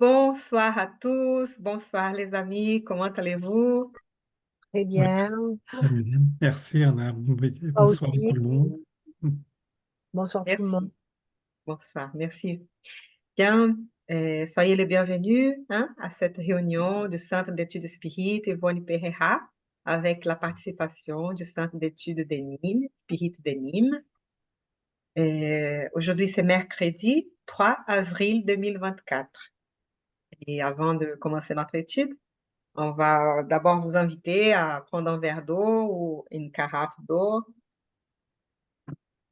Bonsoir à tous, bonsoir les amis, comment allez-vous? Très Oui, bien. très bien. Merci, Anna. Oui, Toi bonsoir à aussi. tout le monde. Bonsoir tout le monde. Merci, bonsoir, merci. Bien, soyez les bienvenus à cette réunion du Centre d'études spirites Yvonne Pereira avec la participation du Centre d'études de Nîmes, Spirit de Nîmes. Aujourd'hui, c'est mercredi 3 avril 2024. Et avant de commencer notre étude, on va d'abord vous inviter à prendre un verre d'eau ou une carafe d'eau,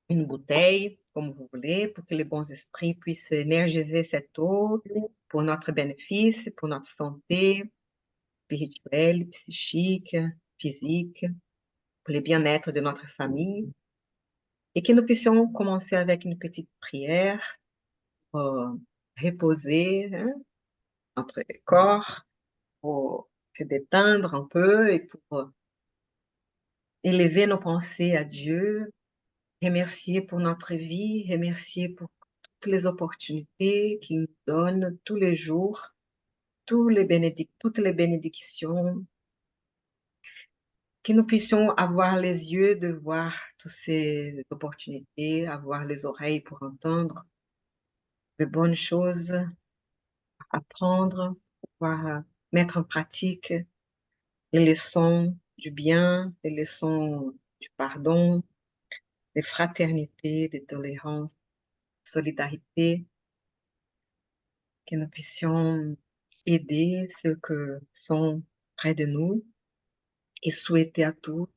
une bouteille, comme vous voulez, pour que les bons esprits puissent énergiser cette eau pour notre bénéfice, pour notre santé spirituelle, psychique, physique, pour le bien-être de notre famille. Et que nous puissions commencer avec une petite prière pour reposer notre corps, pour se détendre un peu et pour élever nos pensées à Dieu, remercier pour notre vie, remercier pour toutes les opportunités qu'il nous donne tous les jours, toutes les bénédictions, que nous puissions avoir les yeux de voir toutes ces opportunités, avoir les oreilles pour entendre de bonnes choses, apprendre, pouvoir mettre en pratique les leçons du bien, les leçons du pardon, de fraternité, de tolérance, solidarité, que nous puissions aider ceux que sont près de nous et souhaiter à tous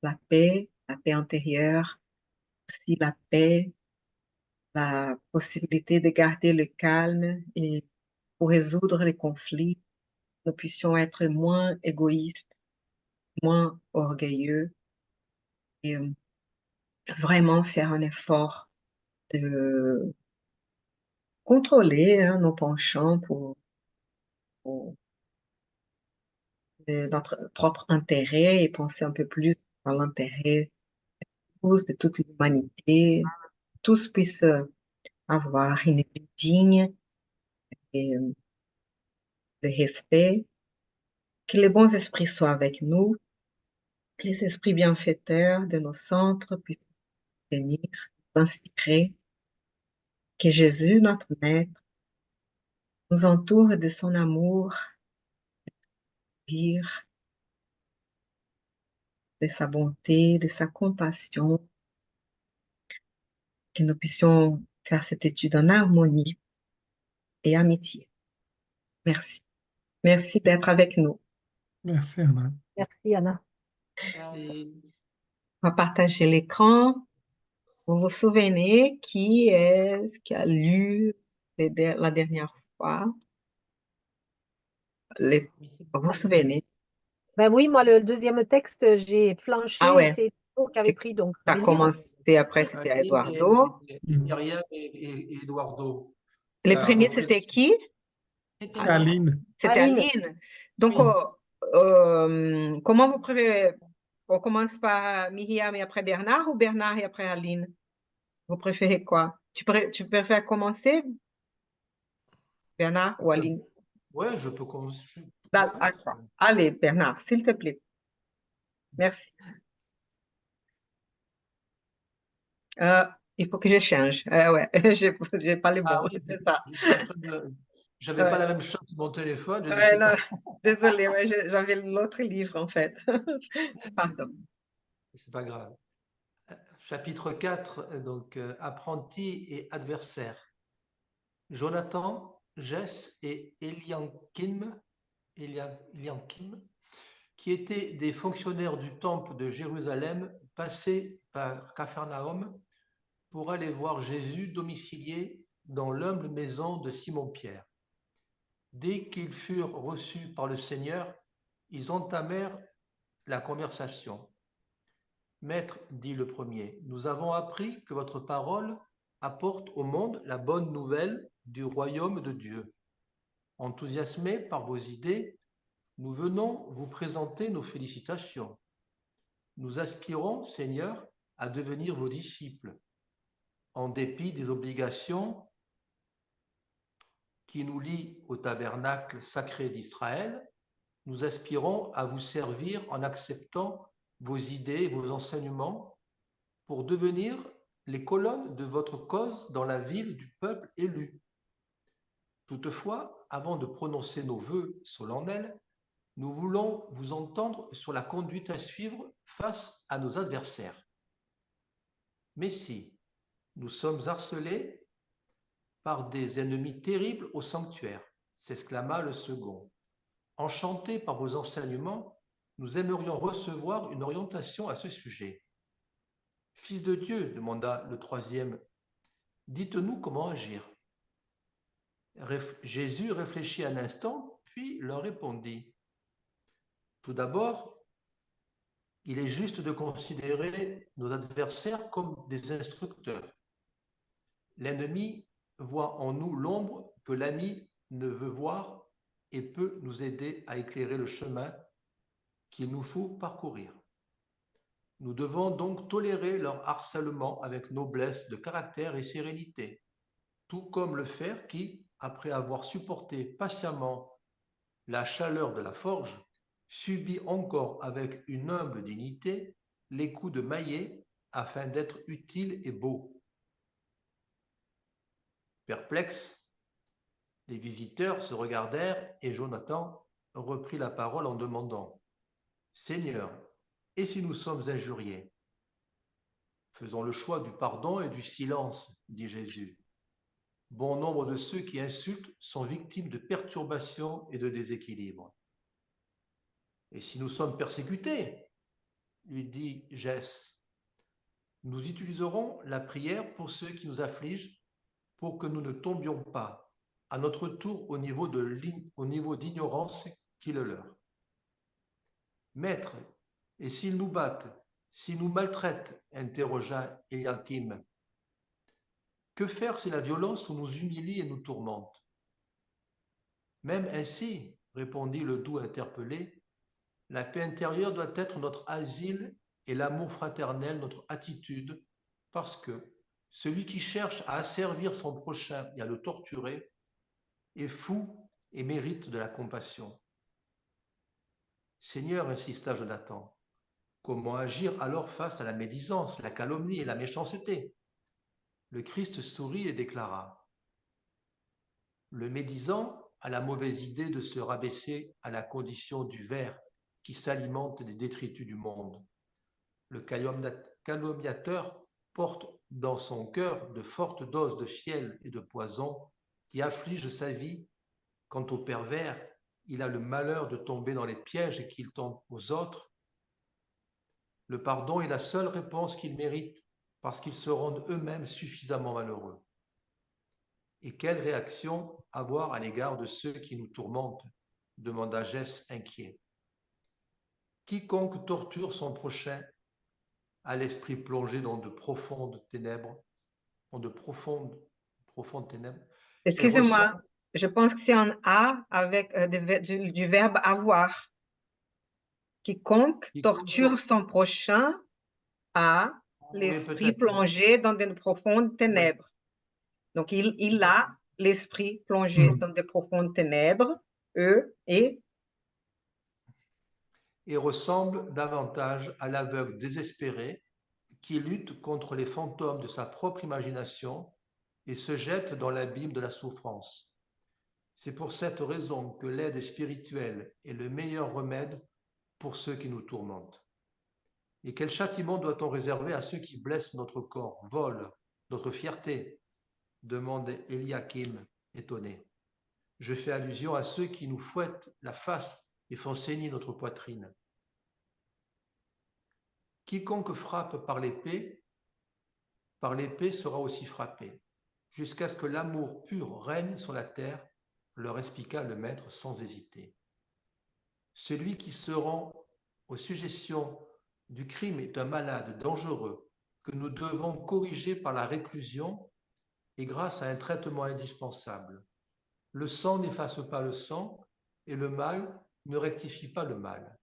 la paix intérieure, aussi la paix, la possibilité de garder le calme et pour résoudre les conflits, nous puissions être moins égoïstes, moins orgueilleux et vraiment faire un effort de contrôler nos penchants pour de notre propre intérêt et penser un peu plus à l'intérêt de toute l'humanité, tous puissent avoir une vie digne et de respect, que les bons esprits soient avec nous, que les esprits bienfaiteurs de nos centres puissent venir, nous inspirer, que Jésus, notre Maître, nous entoure de son amour, de sa bonté, de sa compassion, que nous puissions faire cette étude en harmonie et amitié. Merci. Merci d'être avec nous. Merci, Anna. Merci, Anna. On va partager l'écran. Vous vous souvenez qui est-ce qui a lu la dernière fois? Vous vous souvenez? Ben oui, moi, le deuxième texte, j'ai Ah flanché et ouais, c'est toi qui avais tu pris, donc je as vais lire. commencé après, c'était à Eduardo. Mm. Myriam et Eduardo. Les On premiers, fait c'était qui? C'est Aline. C'était Aline, Aline. Donc, oui. comment vous préférez? On commence par Myriam et après Bernard ou Bernard et après Aline? Vous préférez quoi? Tu préfères commencer, Bernard ou Aline? Ouais, je peux commencer. Ouais. D'accord. Allez, Bernard, s'il te plaît. Merci. Euh, il faut que je change. Ouais, j'ai pas le Ah bon, oui, c'est ça. j'étais en train de. J'avais pas Ouais, la même chose sur mon téléphone, je ne ouais, sais non, pas. désolée, ouais, j'avais l'autre livre en fait. Pardon. C'est pas grave. Chapitre 4, donc apprenti et adversaire. Jonathan, Jess et Eliakim, qui étaient des fonctionnaires du temple de Jérusalem, passaient par Capharnaüm pour aller voir Jésus domicilié dans l'humble maison de Simon-Pierre. Dès qu'ils furent reçus par le Seigneur, ils entamèrent la conversation. Maître, dit le premier, nous avons appris que votre parole apporte au monde la bonne nouvelle du royaume de Dieu. Enthousiasmés par vos idées, nous venons vous présenter nos félicitations. Nous aspirons, Seigneur, à devenir vos disciples, en dépit des obligations qui nous lie au tabernacle sacré d'Israël, nous aspirons à vous servir en acceptant vos idées et vos enseignements pour devenir les colonnes de votre cause dans la ville du peuple élu. Toutefois, avant de prononcer nos vœux solennels, nous voulons vous entendre sur la conduite à suivre face à nos adversaires. Mais si nous sommes harcelés par des ennemis terribles au sanctuaire, s'exclama le second. Enchantés par vos enseignements, nous aimerions recevoir une orientation à ce sujet. Fils de Dieu, demanda le troisième, dites-nous comment agir. Jésus réfléchit un instant, puis leur répondit. Tout d'abord, il est juste de considérer nos adversaires comme des instructeurs. L'ennemi voit en nous l'ombre que l'ami ne veut voir et peut nous aider à éclairer le chemin qu'il nous faut parcourir. Nous devons donc tolérer leur harcèlement avec noblesse de caractère et sérénité, tout comme le fer qui, après avoir supporté patiemment la chaleur de la forge, subit encore avec une humble dignité les coups de maillet afin d'être utile et beau. Perplexes, les visiteurs se regardèrent et Jonathan reprit la parole en demandant « Seigneur, et si nous sommes injuriés ?» Faisons le choix du pardon et du silence, dit Jésus. Bon nombre de ceux qui insultent sont victimes de perturbations et de déséquilibres. Et si nous sommes persécutés, lui dit Jesse, nous utiliserons la prière pour ceux qui nous affligent pour que nous ne tombions pas à notre tour au niveau d'ignorance qui est le leur. Maître, et s'ils nous battent, s'ils nous maltraitent, interrogea Eliakim. Que faire si la violence nous humilie et nous tourmente? Même ainsi, répondit le doux interpellé, la paix intérieure doit être notre asile et l'amour fraternel notre attitude, parce que celui qui cherche à asservir son prochain et à le torturer est fou et mérite de la compassion. Seigneur, insista Jonathan, comment agir alors face à la médisance, la calomnie et la méchanceté? Le Christ sourit et déclara, le médisant a la mauvaise idée de se rabaisser à la condition du ver qui s'alimente des détritus du monde. Le calomniateur porte dans son cœur de fortes doses de fiel et de poison qui affligent sa vie. Quant au pervers, il a le malheur de tomber dans les pièges qu'il tend aux autres. Le pardon est la seule réponse qu'ils méritent parce qu'ils se rendent eux-mêmes suffisamment malheureux. Et quelle réaction avoir à l'égard de ceux qui nous tourmentent? Demanda Jesse inquiet. Quiconque torture son prochain a l'esprit plongé dans de profondes ténèbres, Excusez-moi, je pense que c'est un A avec du verbe avoir. Quiconque torture son prochain a l'esprit plongé dans de profondes ténèbres. Oui. Donc, il a l'esprit plongé dans de profondes ténèbres, et ressemble davantage à l'aveugle désespéré qui lutte contre les fantômes de sa propre imagination et se jette dans l'abîme de la souffrance. C'est pour cette raison que l'aide spirituelle est le meilleur remède pour ceux qui nous tourmentent. Et quel châtiment doit-on réserver à ceux qui blessent notre corps, volent notre fierté? Demande Eliakim, étonné. Je fais allusion à ceux qui nous fouettent la face et font saigner notre poitrine. Quiconque frappe par l'épée sera aussi frappé, jusqu'à ce que l'amour pur règne sur la terre, leur expliqua le maître sans hésiter. Celui qui se rend aux suggestions du crime est un malade dangereux que nous devons corriger par la réclusion et grâce à un traitement indispensable. Le sang n'efface pas le sang et le mal ne rectifie pas le mal.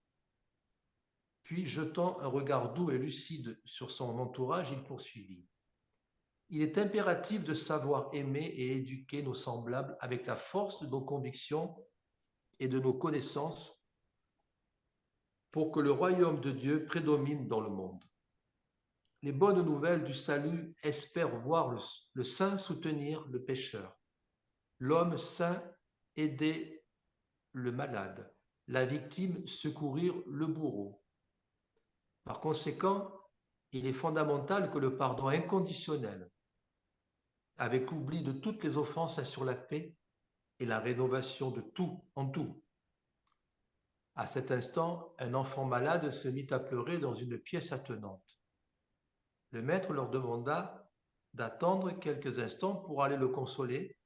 Puis, jetant un regard doux et lucide sur son entourage, il poursuivit. il est impératif de savoir aimer et éduquer nos semblables avec la force de nos convictions et de nos connaissances pour que le royaume de Dieu prédomine dans le monde. Les bonnes nouvelles du salut espèrent voir le saint soutenir le pécheur, l'homme saint aider le malade, la victime secourir le bourreau. Par conséquent, il est fondamental que le pardon inconditionnel, avec l'oubli de toutes les offenses, assure la paix et la rénovation de tout en tout. À cet instant, un enfant malade se mit à pleurer dans une pièce attenante. Le maître leur demanda d'attendre quelques instants pour aller le consoler,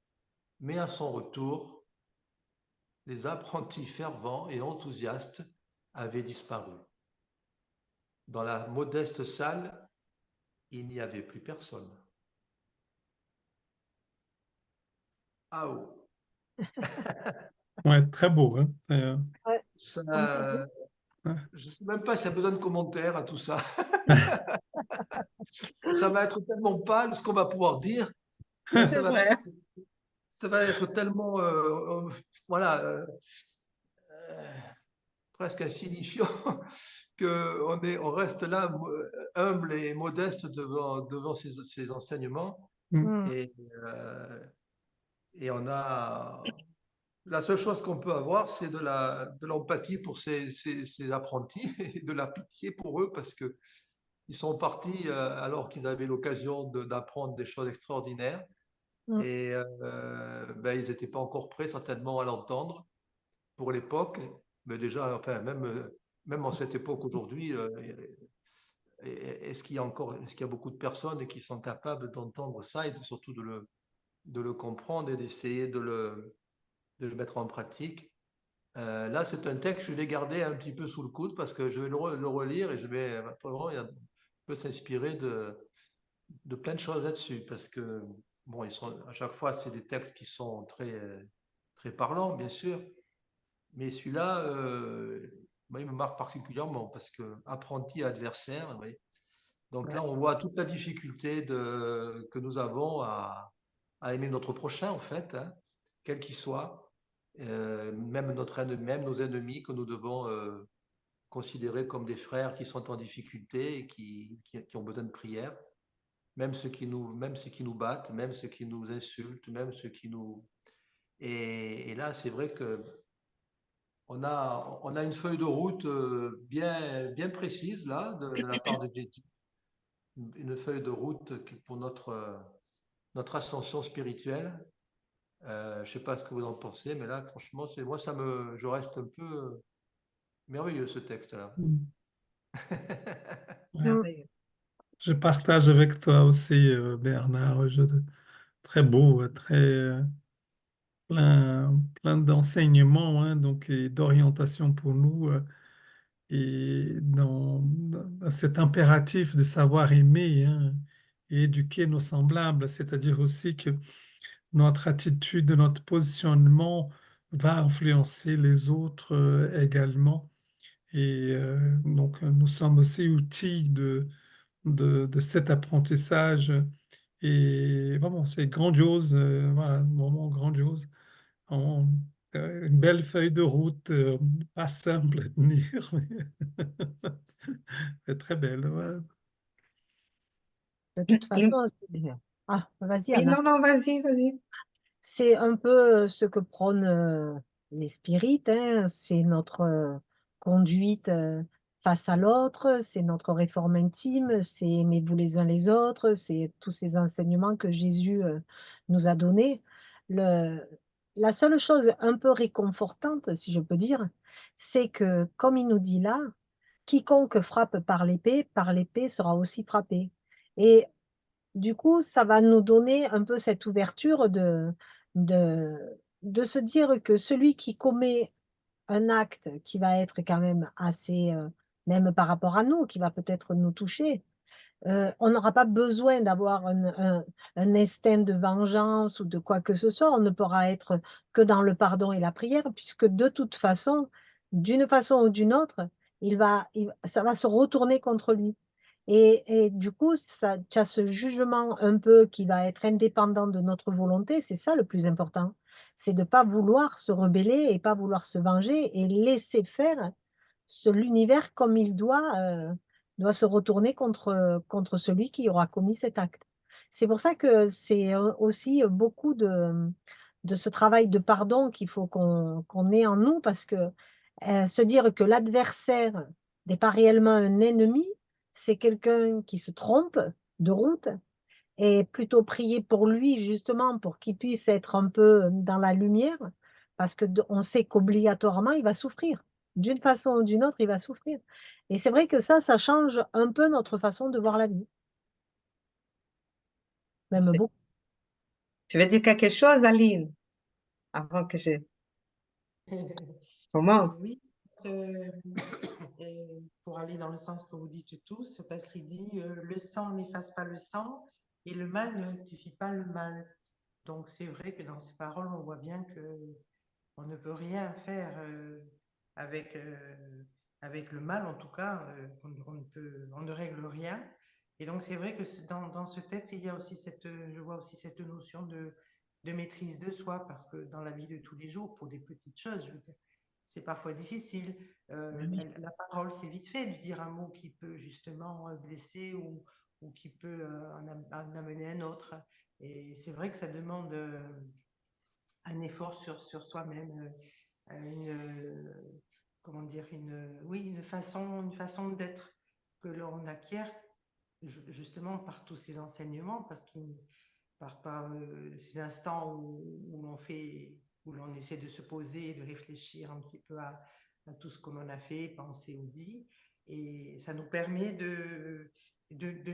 mais à son retour, les apprentis fervents et enthousiastes avaient disparu. Dans la modeste salle, il n'y avait plus personne. Ah oh. Ouais, très beau, hein. Ouais, Ça, comme tu dis. Ouais. je ne sais même pas s'il y a besoin de commentaires à tout ça. Ça va être tellement pâle ce qu'on va pouvoir dire. Ça C'est va, vrai. ça va être tellement, voilà, presque insignifiant on reste là humble et modeste devant ces enseignements. Mm. Et on a la seule chose qu'on peut avoir, c'est de l'empathie pour ces apprentis et de la pitié pour eux parce que ils sont partis alors qu'ils avaient l'occasion d'apprendre des choses extraordinaires Mm. et ben, ils n'étaient pas encore prêts certainement à l'entendre pour l'époque, mais déjà, enfin, même en cette époque aujourd'hui, est-ce qu'il y a beaucoup de personnes qui sont capables d'entendre ça et surtout de le comprendre et d'essayer de le mettre en pratique? Là, c'est un texte que je vais garder un petit peu sous le coude parce que je vais le relire et je vais vraiment, il peut s'inspirer de plein de choses là-dessus parce que, bon, à chaque fois, c'est des textes qui sont très parlants, bien sûr, mais celui-là, moi, il me marque particulièrement parce que apprenti adversaire, oui. Donc là, Ouais. on voit toute la difficulté que nous avons à aimer notre prochain, en fait, hein, quel qu'il soit, même même nos ennemis que nous devons considérer comme des frères qui sont en difficulté et qui ont besoin de prière, même ceux qui nous battent, même ceux qui nous insultent, même ceux qui nous... Et là, c'est vrai que on a une feuille de route bien précise là de la part de Jésus, une feuille de route pour notre ascension spirituelle. Je ne sais pas ce que vous en pensez, mais là, franchement, moi, je reste un peu merveilleux ce texte-là. Ouais. Merveilleux. Je partage avec toi aussi, Bernard. Très beau, très plein d'enseignements, hein, donc, et d'orientation pour nous, et dans cet impératif de savoir aimer, hein, et éduquer nos semblables, c'est-à-dire aussi que notre attitude, notre positionnement va influencer les autres également. Et donc, nous sommes aussi outils de cet apprentissage. Et vraiment, c'est grandiose, voilà, vraiment grandiose. Vraiment, une belle feuille de route, pas simple à tenir, mais très belle. Ouais. De toute façon, ah, vas-y, Oui, Anna. non, non, vas-y, vas-y. C'est un peu ce que prônent les spirites, hein. C'est notre conduite face à l'autre, c'est notre réforme intime, c'est aimez-vous les uns les autres, c'est tous ces enseignements que Jésus nous a donnés. Le, la seule chose un peu réconfortante, si je peux dire, c'est que, comme il nous dit là, quiconque frappe par l'épée sera aussi frappé. Et du coup, ça va nous donner un peu cette ouverture de, de se dire que celui qui commet un acte qui va être quand même assez, même par rapport à nous, qui va peut-être nous toucher, on n'aura pas besoin d'avoir un instinct de vengeance ou de quoi que ce soit. On ne pourra être que dans le pardon et la prière, puisque de toute façon, d'une façon ou d'une autre, ça va se retourner contre lui. Et du coup, tu as ce jugement un peu qui va être indépendant de notre volonté. C'est ça le plus important. C'est de ne pas vouloir se rebeller et pas vouloir se venger et laisser faire l'univers comme il doit se retourner contre celui qui aura commis cet acte. C'est pour ça que c'est aussi beaucoup de ce travail de pardon qu'il faut qu'on ait en nous, parce que se dire que l'adversaire n'est pas réellement un ennemi, c'est quelqu'un qui se trompe de route, et plutôt prier pour lui justement pour qu'il puisse être un peu dans la lumière, parce que on sait qu'obligatoirement il va souffrir. D'une façon ou d'une autre, il va souffrir. Et c'est vrai que ça change un peu notre façon de voir la vie, même beaucoup. Tu veux dire quelque chose, Aline, avant que je commence? Oui, euh, pour aller dans le sens que vous dites tous, parce qu'il dit le sang n'efface pas le sang et le mal ne rectifie pas le mal. Donc c'est vrai que dans ces paroles, on voit bien que on ne peut rien faire avec, avec le mal, en tout cas, on ne règle rien. Et donc c'est vrai que dans ce texte, il y a aussi je vois aussi cette notion de maîtrise de soi, parce que dans la vie de tous les jours, pour des petites choses, je veux dire, c'est parfois difficile. La parole, c'est vite fait de dire un mot qui peut justement blesser ou qui peut en amener un autre. Et c'est vrai que ça demande un effort sur soi-même, comment dire, oui, une façon d'être que l'on acquiert justement par tous ces enseignements, parce qu'il par ces instants où l'on fait, où l'on essaie de se poser et de réfléchir un petit peu à tout ce que l'on a fait, pensé ou dit, et ça nous permet de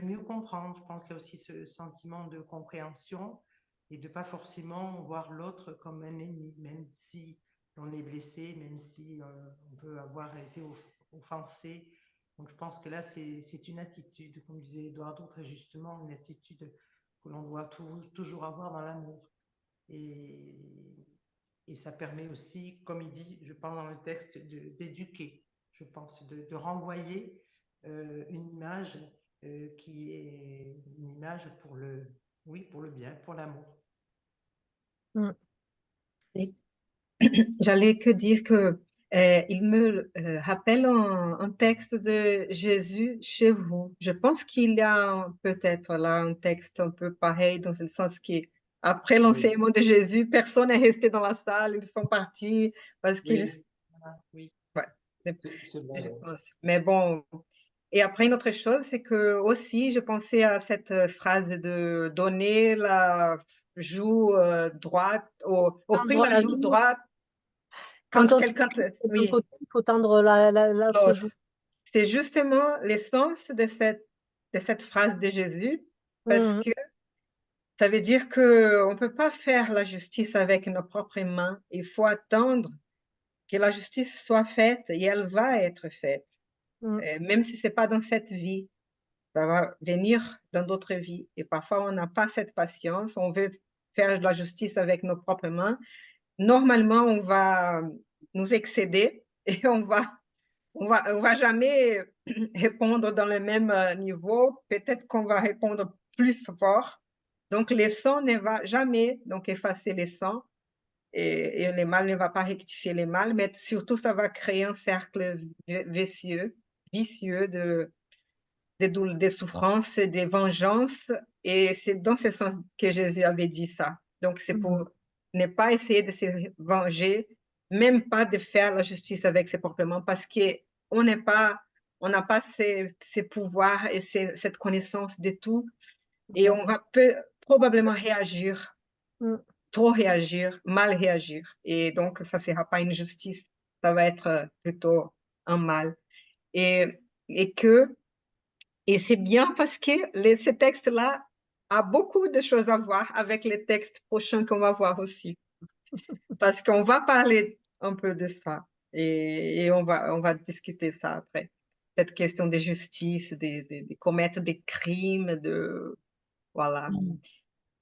mieux comprendre. Je pense qu'il y a aussi ce sentiment de compréhension et de pas forcément voir l'autre comme un ennemi, même si on est blessé, même si on peut avoir été offensé. Donc je pense que là, c'est une attitude, comme disait Eduardo très justement, une attitude que l'on doit toujours avoir dans l'amour. Et ça permet aussi, comme il dit, je pense dans le texte, d'éduquer, je pense, de renvoyer une image qui est une image pour oui, pour le bien, pour l'amour. Mm. Et j'allais que dire que il me rappelle un texte de Jésus chez vous. Je pense qu'il y a peut-être là un texte un peu pareil, dans le sens que après Oui, l'enseignement de Jésus, personne n'est resté dans la salle, ils sont partis parce qu'ils... Oui, voilà, oui. Ouais, c'est vrai. je Ouais. pense. Mais bon, et après une autre chose, c'est que aussi, je pensais à cette phrase de donner la joue droite, offrir Tendre la la joue joue. droite Quand quand on quelqu'un te... est de ton Oui, côté, il faut tendre l'autre l'autre. joue. C'est justement l'essence de cette phrase de Jésus, parce Mm. que ça veut dire qu'on ne peut pas faire la justice avec nos propres mains. Il faut attendre que la justice soit faite et elle va être faite. Mm. Même si ce n'est pas dans cette vie, ça va venir dans d'autres vies. Et parfois, on n'a pas cette patience, on veut faire de la justice avec nos propres mains. Normalement, on va nous excéder et on va jamais répondre dans le même niveau. Peut-être qu'on va répondre plus fort. Donc, les sons ne va jamais donc effacer les sons et le mal ne va pas rectifier les mal, mais surtout, ça va créer un cercle vicieux des souffrances, des vengeances. Et c'est dans ce sens que Jésus avait dit ça. Donc, c'est Mm. pour ne pas essayer de se venger, même pas de faire la justice avec ses propres mains, parce qu'on n'est pas, on n'a pas ces pouvoirs et cette connaissance de tout. Et on va probablement réagir, Mm. trop réagir, mal réagir. Et donc, ça ne sera pas une justice, ça va être plutôt un mal. Et, et que et c'est bien parce que ce texte-là a beaucoup de choses à voir avec les textes prochains qu'on va voir aussi. Parce qu'on va parler un peu de ça et on va discuter ça après. Cette question de justice, de commettre des crimes, voilà. Mm.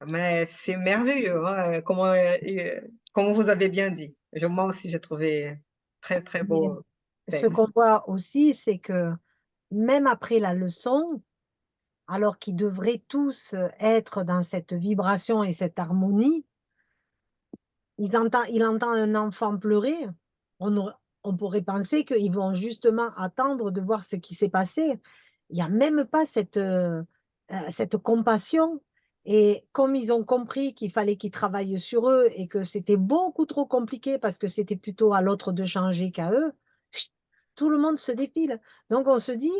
Mais c'est merveilleux, hein, comment vous avez bien dit. Moi aussi, j'ai trouvé très, très Mais beau ce texte. qu'on voit aussi, c'est que même après la leçon, alors qu'ils devraient tous être dans cette vibration et cette harmonie, il entend un enfant pleurer, on pourrait penser qu'ils vont justement attendre de voir ce qui s'est passé. Il n'y a même pas cette compassion. Et comme ils ont compris qu'il fallait qu'ils travaillent sur eux et que c'était beaucoup trop compliqué parce que c'était plutôt à l'autre de changer qu'à eux, chut, tout le monde se défile. Donc on se dit,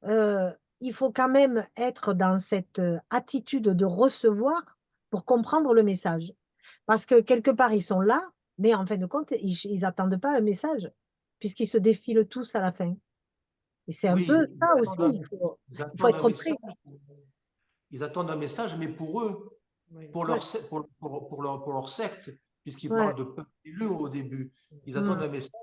euh, il faut quand même être dans cette attitude de recevoir pour comprendre le message. Parce que quelque part, ils sont là, mais en fin de compte, ils n'attendent pas un message, puisqu'ils se défilent tous à la fin. Et c'est un peu Oui, ça aussi, ils il faut attendent un être message, prêt. mais pour eux, Oui. pour Ouais, pour leur secte, puisqu'ils ouais, parlent de peuple élu au début. Ils attendent mm, un message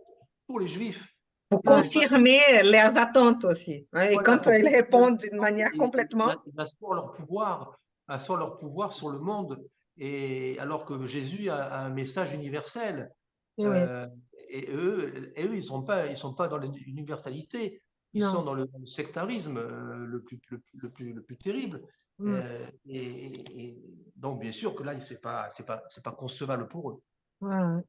pour les Juifs. Pour Ils ouais, veulent pas. confirmer leurs attentes aussi, hein. Et Voilà, quand pour ils confirmer répondent d'une manière complètement, ils assurent leur pouvoir sur le monde. Et alors que Jésus a un message universel. ouais, Euh, ils sont pas dans l'universalité. Ils sont non. dans le sectarisme le plus terrible. Mm, Donc, bien sûr que là, c'est pas concevable pour eux. ouais, ouais.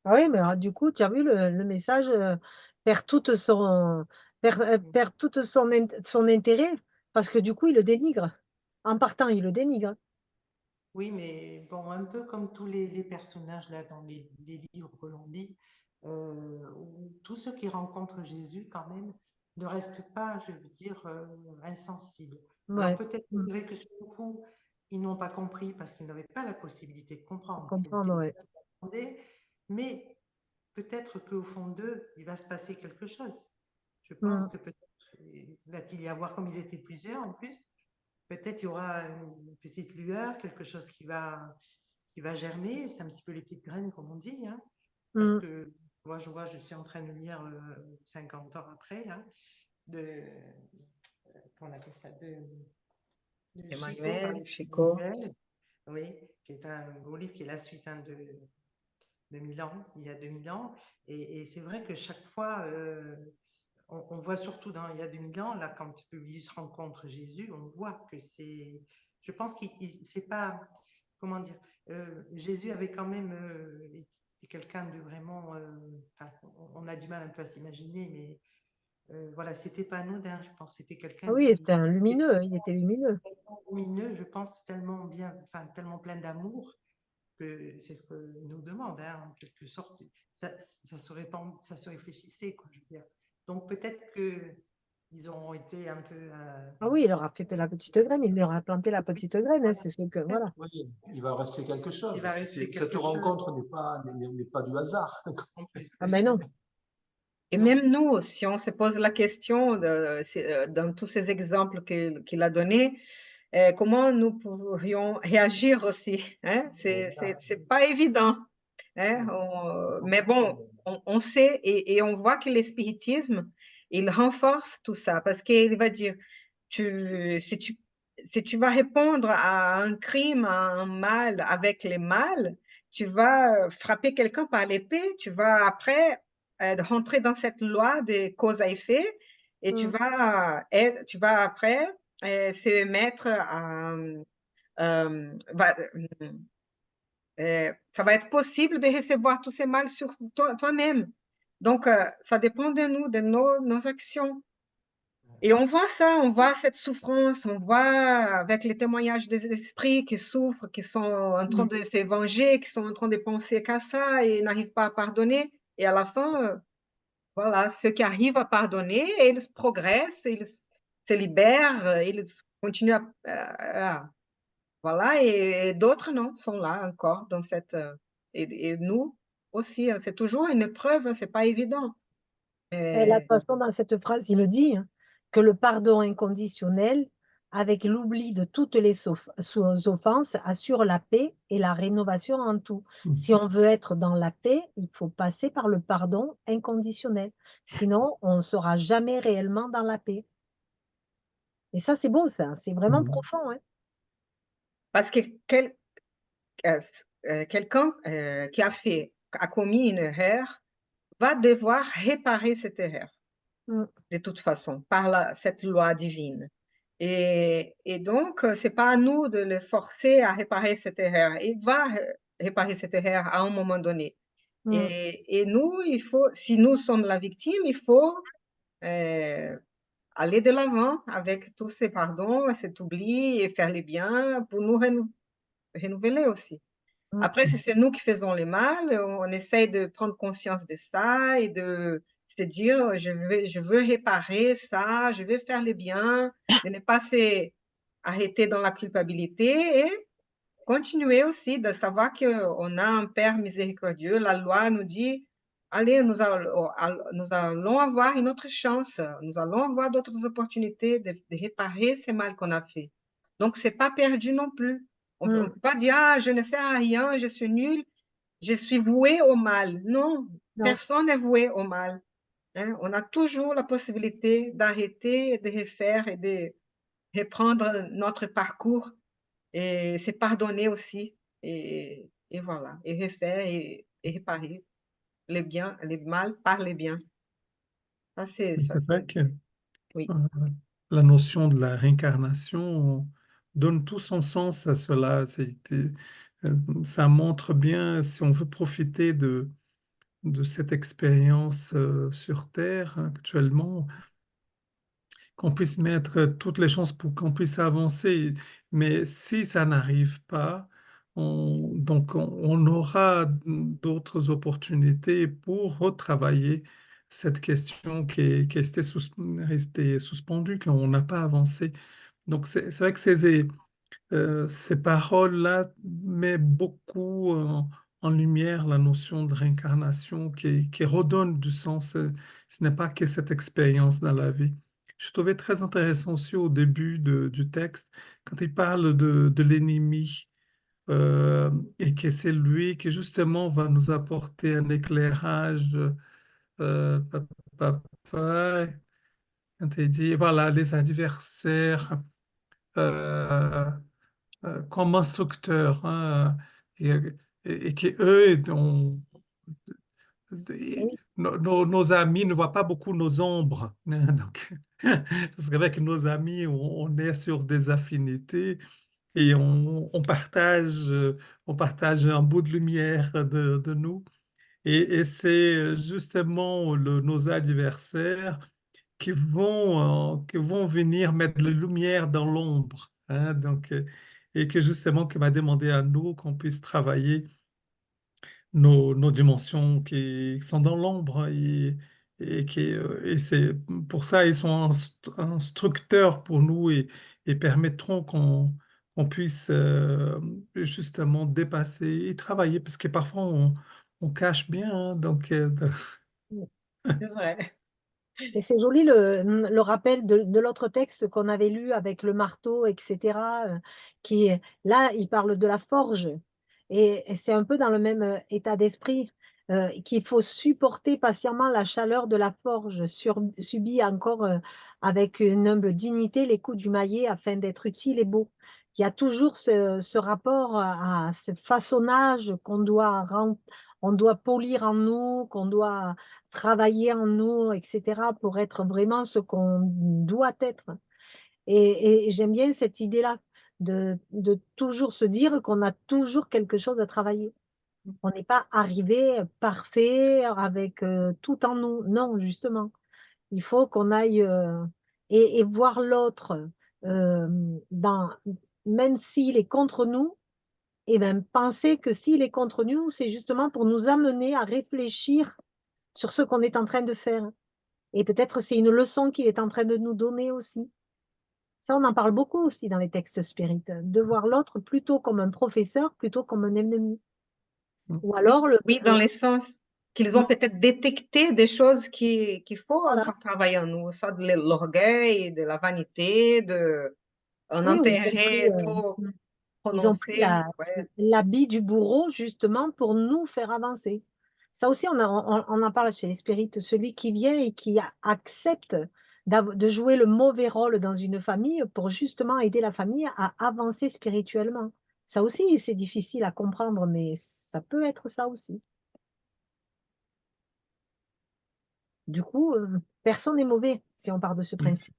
Ah oui, mais alors, du coup, tu as vu, le message perd perd toute son intérêt, parce que du coup, il le dénigre. En partant, il le dénigre. Oui, mais bon, un peu comme tous les personnages là dans les livres que l'on lit, où tous ceux qui rencontrent Jésus quand même ne restent pas, je veux dire, insensibles. Alors Ouais, peut-être que mm, c'est vrai que sur le coup, ils n'ont pas compris parce qu'ils n'avaient pas la possibilité de pour comprendre. comprendre, ouais. Mais peut-être qu'au fond d'eux, il va se passer quelque chose. Je pense Mm, que peut-être va-t-il y avoir, comme ils étaient plusieurs en plus, peut-être il y aura une petite lueur, quelque chose qui va germer. C'est un petit peu les petites graines, comme on dit, hein, parce mm. que moi, je vois, je suis en train de lire 50 ans après, hein, de, qu'on appelle ça, de Chico par Emmanuel, les Chico, Emmanuel, oui, qui est un beau livre, qui est la suite hein, de 1000 ans, il y a 2000 ans. Et c'est vrai que chaque fois, on voit surtout dans il y a 2000 ans, là, quand Publius rencontre Jésus, on voit que c'est. Je pense qu'il c'est pas. Comment dire Jésus avait quand même. C'était quelqu'un de vraiment. Enfin, on a du mal un peu à s'imaginer, mais voilà, c'était pas anodin, je pense. C'était Ah quelqu'un oui, c'était qui un était lumineux, il était lumineux. tellement lumineux, je pense, tellement bien, enfin, tellement plein d'amour que c'est ce que nous demande, hein, en quelque sorte. Ça se répand, ça se réfléchissait, quoi, je veux dire. Donc peut-être que ils ont été un peu. Ah oui, il leur a fait la petite graine, il leur a planté la Oui, petite graine, hein, voilà. c'est ce que, voilà. Oui, il va rester quelque Il chose. va rester Cette quelque chose rencontre n'est pas du hasard. en plus. Ah ben non, et Non. même nous, si on se pose la question dans tous ces exemples qu'il a donnés, comment nous pourrions réagir aussi, hein? C'est pas évident, hein? Mais bon, on sait et on voit que l'espiritisme, il renforce tout ça parce qu'il va dire, si si tu vas répondre à un crime, à un mal avec les mâles, tu vas frapper quelqu'un par l'épée, tu vas après rentrer dans cette loi des cause à effet et mm, tu vas après se mettre à, ça va être possible de recevoir tous ces mal sur toi-même. Donc, ça dépend de nous, de nos actions. Et on voit ça, on voit cette souffrance, on voit avec les témoignages des esprits qui souffrent, qui sont en train mm. de se venger, qui sont en train de penser qu'à ça et n'arrivent pas à pardonner. Et à la fin, voilà, ceux qui arrivent à pardonner, ils progressent, ils se libèrent, ils continuent voilà, et d'autres non, sont là encore dans cette. Et nous aussi, hein, c'est toujours une épreuve, hein, c'est pas évident. Et là, de toute Mais façon, dans cette phrase, il le dit, hein, que le pardon inconditionnel, avec l'oubli de toutes les offenses, assure la paix et la rénovation en tout. Si on veut être dans la paix, il faut passer par le pardon inconditionnel. Sinon, on ne sera jamais réellement dans la paix. Et ça, c'est beau, ça. C'est vraiment profond, hein. parce que euh, quelqu'un qui a commis une erreur va devoir réparer cette erreur, Mm, de toute façon, par cette loi divine. Et donc, c'est pas à nous de le forcer à réparer cette erreur. Il va réparer cette erreur à un moment donné. Mm. Et nous, il faut, si nous sommes la victime, il faut euh, aller de l'avant avec tous ces pardons, cet oubli et faire les biens pour nous renouveler aussi. Mm. Après, si c'est nous qui faisons le mal, on essaye de prendre conscience de ça et de se dire, je veux réparer ça, je veux faire le bien, de ne pas s'arrêter dans la culpabilité et continuer aussi de savoir qu'on a un Père miséricordieux. La loi nous dit, allez, nous allons avoir une autre chance, nous allons avoir d'autres opportunités de réparer ces mal qu'on a fait. Donc, c'est pas perdu non plus. On ne Mm. peut pas dire, ah, je ne sers à rien, je suis nul, je suis voué au mal. Non, Non. personne n'est voué au mal. Hein. On a toujours la possibilité d'arrêter, de refaire et de reprendre notre parcours et c'est pardonner aussi. Et voilà, et refaire et réparer les biens, les mal par les biens. Mais Ça c'est vrai c'est, que oui. euh, la notion de la réincarnation donne tout son sens à cela. Ça montre bien, si on veut profiter de cette expérience sur Terre actuellement, qu'on puisse mettre toutes les chances pour qu'on puisse avancer. Mais si ça n'arrive pas, on aura d'autres opportunités pour retravailler cette question qui est restée suspendue, qu'on n'a pas avancé. Donc c'est vrai que ces paroles-là mettent beaucoup en lumière la notion de réincarnation qui redonne du sens. Ce n'est pas que cette expérience dans la vie. Je trouvais très intéressant aussi au début du texte, quand il parle de l'ennemi et que c'est lui qui justement va nous apporter un éclairage. Pa- pa- Quand il dit, voilà, les adversaires. euh, comme instructeurs, hein, et, et que eux, Oui. nos amis ne voient pas beaucoup nos ombres, hein. Donc, parce qu'avec nos amis, on est sur des affinités et on partage un bout de lumière de nous. Et c'est justement nos adversaires qui vont venir mettre la lumière dans l'ombre, hein. Donc, et que justement, qui va demander à nous qu'on puisse travailler nos dimensions qui sont dans l'ombre et c'est pour ça ils sont instructeurs pour nous et permettront qu'on puisse justement dépasser et travailler parce que parfois on cache bien, hein. Donc, C'est vrai. Et c'est joli le rappel de l'autre texte qu'on avait lu avec le marteau, etc. Qui, là, il parle de la forge. Et c'est un peu dans le même état d'esprit, qu'il faut supporter patiemment la chaleur de la forge, subie encore avec une humble dignité les coups du maillet afin d'être utile et beau. Il y a toujours ce rapport à ce façonnage on doit polir en nous, qu'on doit travailler en nous, etc., pour être vraiment ce qu'on doit être. Et j'aime bien cette idée-là, de toujours se dire qu'on a toujours quelque chose à travailler. On n'est pas arrivé parfait avec tout en nous. Non, justement. Il faut qu'on aille et voir l'autre, euh, dans, même s'il est contre nous, et même penser que s'il est contre nous, c'est justement pour nous amener à réfléchir sur ce qu'on est en train de faire. Et peut-être c'est une leçon qu'il est en train de nous donner aussi. Ça, on en parle beaucoup aussi dans les textes spirites, de voir l'autre plutôt comme un professeur, plutôt comme un ennemi. Ou alors, Oui, dans le sens qu'ils ont peut-être détecté des choses qu'il faut voilà. encore travailler en nous, soit de l'orgueil, de la vanité, un Oui, où intérêt trop ils ont pris prononcé. Ouais. l'habit du bourreau justement pour nous faire avancer. Ça aussi, on en parle chez les spirites, celui qui vient et qui accepte de jouer le mauvais rôle dans une famille pour justement aider la famille à avancer spirituellement. Ça aussi, c'est difficile à comprendre, mais ça peut être ça aussi. Du coup, personne n'est mauvais si on part de ce principe.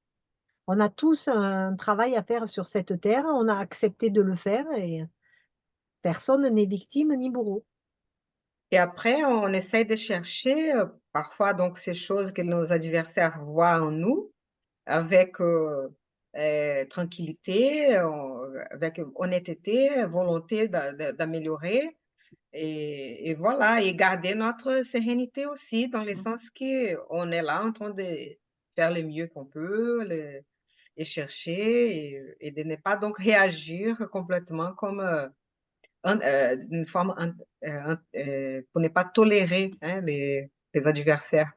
On a tous un travail à faire sur cette terre, on a accepté de le faire et personne n'est victime ni bourreau. Et après, on essaye de chercher parfois donc ces choses que nos adversaires voient en nous avec tranquillité, avec honnêteté, volonté d'améliorer. Et voilà, et garder notre sérénité aussi, dans le sens qu'on est là en train de faire le mieux qu'on peut et chercher et de ne pas donc réagir complètement comme d'une forme pour ne pas tolérer hein, les adversaires.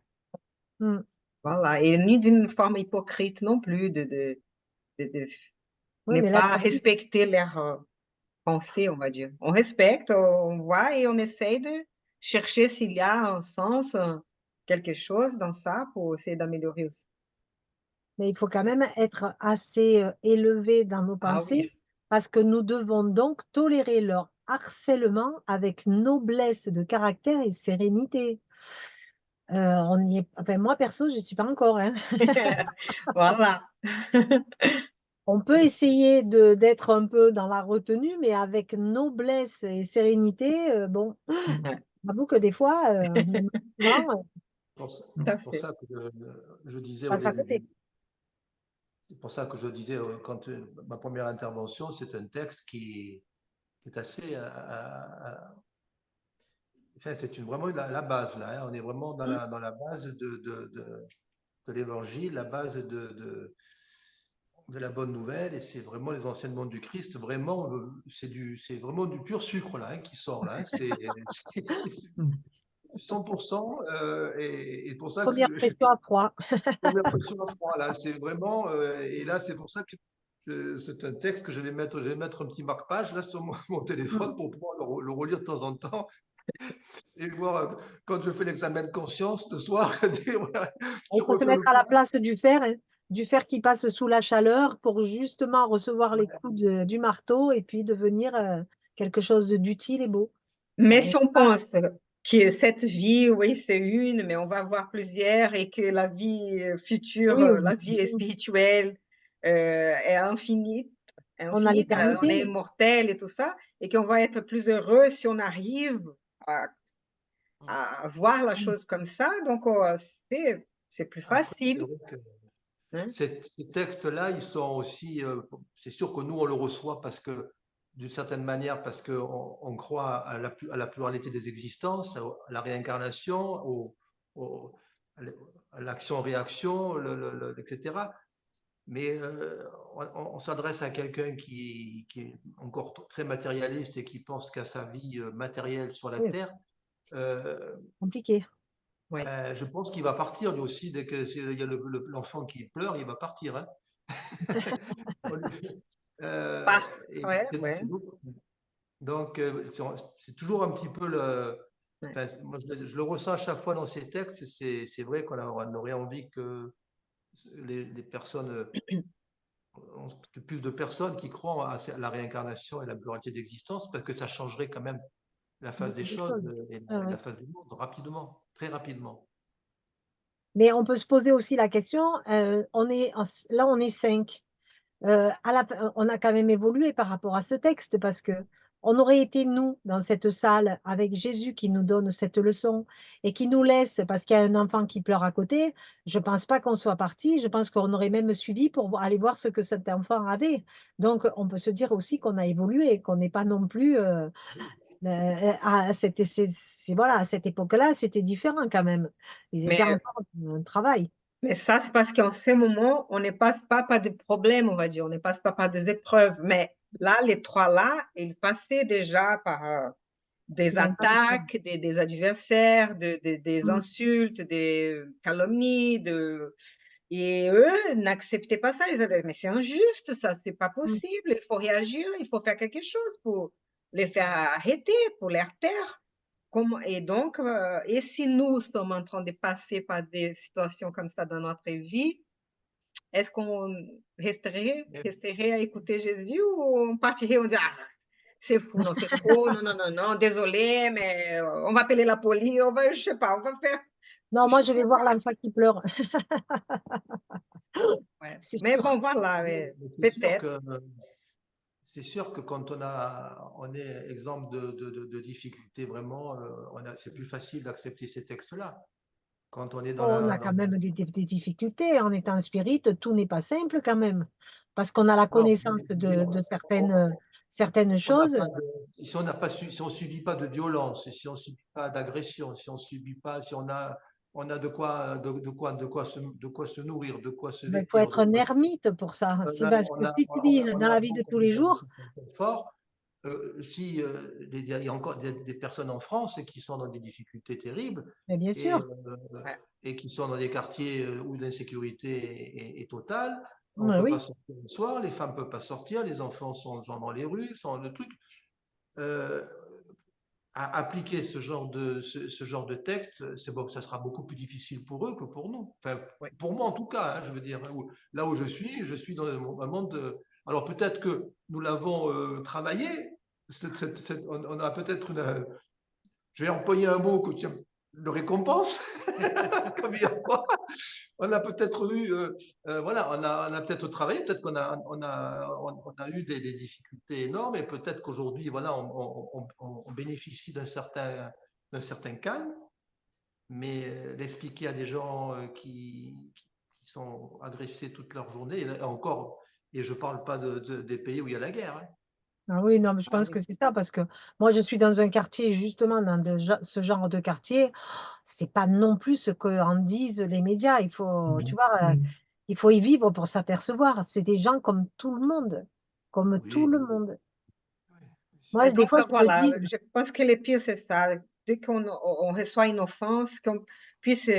Mm. Voilà, et ni d'une forme hypocrite non plus, de Oui, ne mais là, pas tu as dit, respecter leurs pensées, on va dire. On respecte, on voit et on essaye de chercher s'il y a un sens, quelque chose dans ça pour essayer d'améliorer aussi. mais il faut quand même être assez élevé dans nos Ah oui. pensées parce que nous devons donc tolérer leur harcèlement avec noblesse de caractère et sérénité. On y est, enfin, moi perso, je ne suis pas encore, hein. Voilà. On peut essayer d'être un peu dans la retenue, mais avec noblesse et sérénité, bon, Ouais, j'avoue que des fois, même souvent, tout à C'est pour fait. ça que je disais au passe à début côté. c'est pour ça que je disais quand ma première intervention, c'est un texte qui est assez enfin, c'est vraiment la base là, hein. On est vraiment Mm. dans la base de l'évangile, la base de la bonne nouvelle, et c'est vraiment les enseignements du Christ. Vraiment, c'est vraiment du pur sucre là hein, qui sort là, hein. C'est Mm. 100%, et pour ça que Première pression à froid. première pression à froid là, c'est vraiment, et là c'est pour ça que c'est un texte que je vais mettre un petit marque-page là sur mon téléphone pour pouvoir le relire de temps en temps et voir quand je fais l'examen de conscience le soir, Il je faut se refais le mettre à la point. place hein, du fer qui passe sous la chaleur pour justement recevoir les coups du marteau et puis devenir quelque chose d'utile et beau. Mais On si on pense que cette vie, oui, c'est une, mais on va avoir plusieurs et que la vie future, oui, la vie est spirituelle, est on a infinie, on est l'éternité. immortel et tout ça, et qu'on va être plus heureux si on arrive à, à voir la chose comme ça. Donc, c'est plus Après, c'est facile. vrai que Hein. ces textes-là, ils sont aussi, c'est sûr que nous, on le reçoit parce que, d'une certaine manière, parce qu'on croit à la pluralité des existences, à la réincarnation, à l'action-réaction, etc. Mais on s'adresse à quelqu'un qui est encore très matérialiste et qui pense qu'à sa vie matérielle sur la Oui, Terre. Euh, compliqué. Oui. je pense qu'il va partir lui aussi dès que il y a l'enfant qui pleure, il va partir. Hein. On lui fait- Pas. et Ouais, ouais, donc c'est toujours un petit peu le. ouais. Enfin, moi, je le ressens à chaque fois dans ces textes. C'est vrai on aurait envie que les personnes, que plus de personnes qui croient à la réincarnation et la pluralité d'existence, parce que ça changerait quand même la face des Beaucoup de choses choses. et Ah ouais. la face du monde rapidement, très rapidement. Mais on peut se poser aussi la question, là on est 5. On a quand même évolué par rapport à ce texte parce que on aurait été nous dans cette salle avec Jésus qui nous donne cette leçon et qui nous laisse parce qu'il y a un enfant qui pleure à côté. Je pense pas qu'on soit parti. Je pense qu'on aurait même suivi pour aller voir ce que cet enfant avait. Donc, on peut se dire aussi qu'on a évolué, qu'on n'est pas non plus voilà, à cette époque-là, c'était différent quand même. Ils étaient Mais encore en travail. Mais ça, c'est parce qu'en ce moment, on ne passe pas par des problèmes, on va dire, on ne passe pas par des épreuves. Mais là, les trois là, ils passaient déjà par des Il y a un tas de choses. attaques, des adversaires, des Mm, insultes, des calomnies, et eux n'acceptaient pas ça. Ils disaient, mais c'est injuste, ça, c'est pas mm. possible, il faut réagir, il faut faire quelque chose pour les faire arrêter, pour les taire. Et donc, et si nous sommes en train de passer par des situations comme ça dans notre vie, est-ce qu'on resterait à écouter Jésus ou on partirait, on dit, ah, c'est fou, non, c'est trop, non, non, non, non, désolé, mais on va appeler la police, je sais pas, on va faire Non, moi, je vais voir l'enfant qui pleure. Ouais. C'est Mais sûr. bon, voilà, Mais c'est sûr peut-être. que c'est sûr que quand on est exemple de difficultés, vraiment, c'est plus facile d'accepter ces textes-là. Quand on est On a quand même des difficultés. En étant spirit, tout n'est pas simple quand même. Parce qu'on a la non, connaissance mais de certaines on n'a choses. pas si on n'a pas si on subit pas de violence, si on subit pas d'agression, si on subit pas, si on a de quoi se nourrir, de quoi se Ben, il faut vêtir, être un ermite pour ça. Parce que si tu vis on dans a la vie de donc tous les on a un jours, certain confort. Si il y a encore des personnes en France qui sont dans des difficultés terribles mais bien et, sûr. Ouais. et qui sont dans des quartiers où l'insécurité est totale, on ne Ouais, peut pas oui. sortir le soir, les femmes ne peuvent pas sortir, les enfants sont dans les rues, sont le truc. Euh, à appliquer ce genre de texte, c'est bon, ça sera beaucoup plus difficile pour eux que pour nous. Enfin, Ouais. pour moi en tout cas, hein, je veux dire, là où je suis dans un monde de... Alors peut-être que nous l'avons travaillé, on a peut-être une... Je vais employer un mot que tu le récompense, comme il y a pas. On a peut-être eu, voilà, on a peut-être travaillé, peut-être on a eu des difficultés énormes et peut-être qu'aujourd'hui, voilà, on bénéficie d'un certain calme, mais l'expliquer à des gens qui sont agressés toute leur journée, et encore, et je ne parle pas des pays où il y a la guerre, hein. Ah oui, non, mais je Ah pense oui. que c'est ça, parce que moi, je suis dans un quartier, justement, dans ce genre de quartier, c'est pas non plus ce qu'en disent les médias. Il faut, tu vois, Mm. il faut y vivre pour s'apercevoir. C'est des gens comme tout le monde, comme tout Oui, le monde. oui, bien sûr. Moi, Et des donc, fois, je me voilà, dis, je pense que le pire, c'est ça. Dès qu'on reçoit une offense, qu'on puisse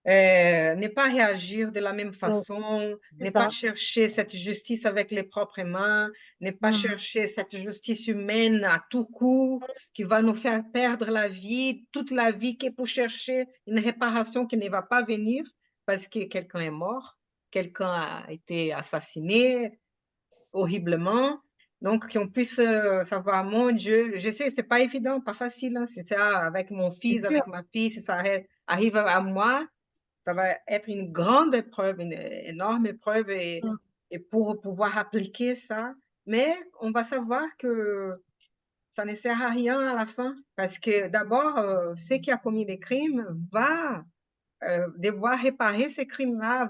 ne pas réagir de la même euh, façon, ne c'est pas ça. chercher cette justice avec les propres mains, ne pas Mhm. chercher cette justice humaine à tout coup qui va nous faire perdre la vie, toute la vie, qui est pour chercher une réparation qui ne va pas venir parce que quelqu'un est mort, quelqu'un a été assassiné horriblement. Donc, qu'on puisse savoir, mon Dieu, je sais que c'est pas évident, pas facile, hein, c'est ça, avec mon C'est fils, sûr. avec ma fille, si ça arrive à moi, ça va être une grande épreuve, une énorme épreuve, Mm. et pour pouvoir appliquer ça. Mais on va savoir que ça ne sert à rien à la fin, parce que d'abord, ceux qui a commis les crimes va devoir réparer ces crimes-là,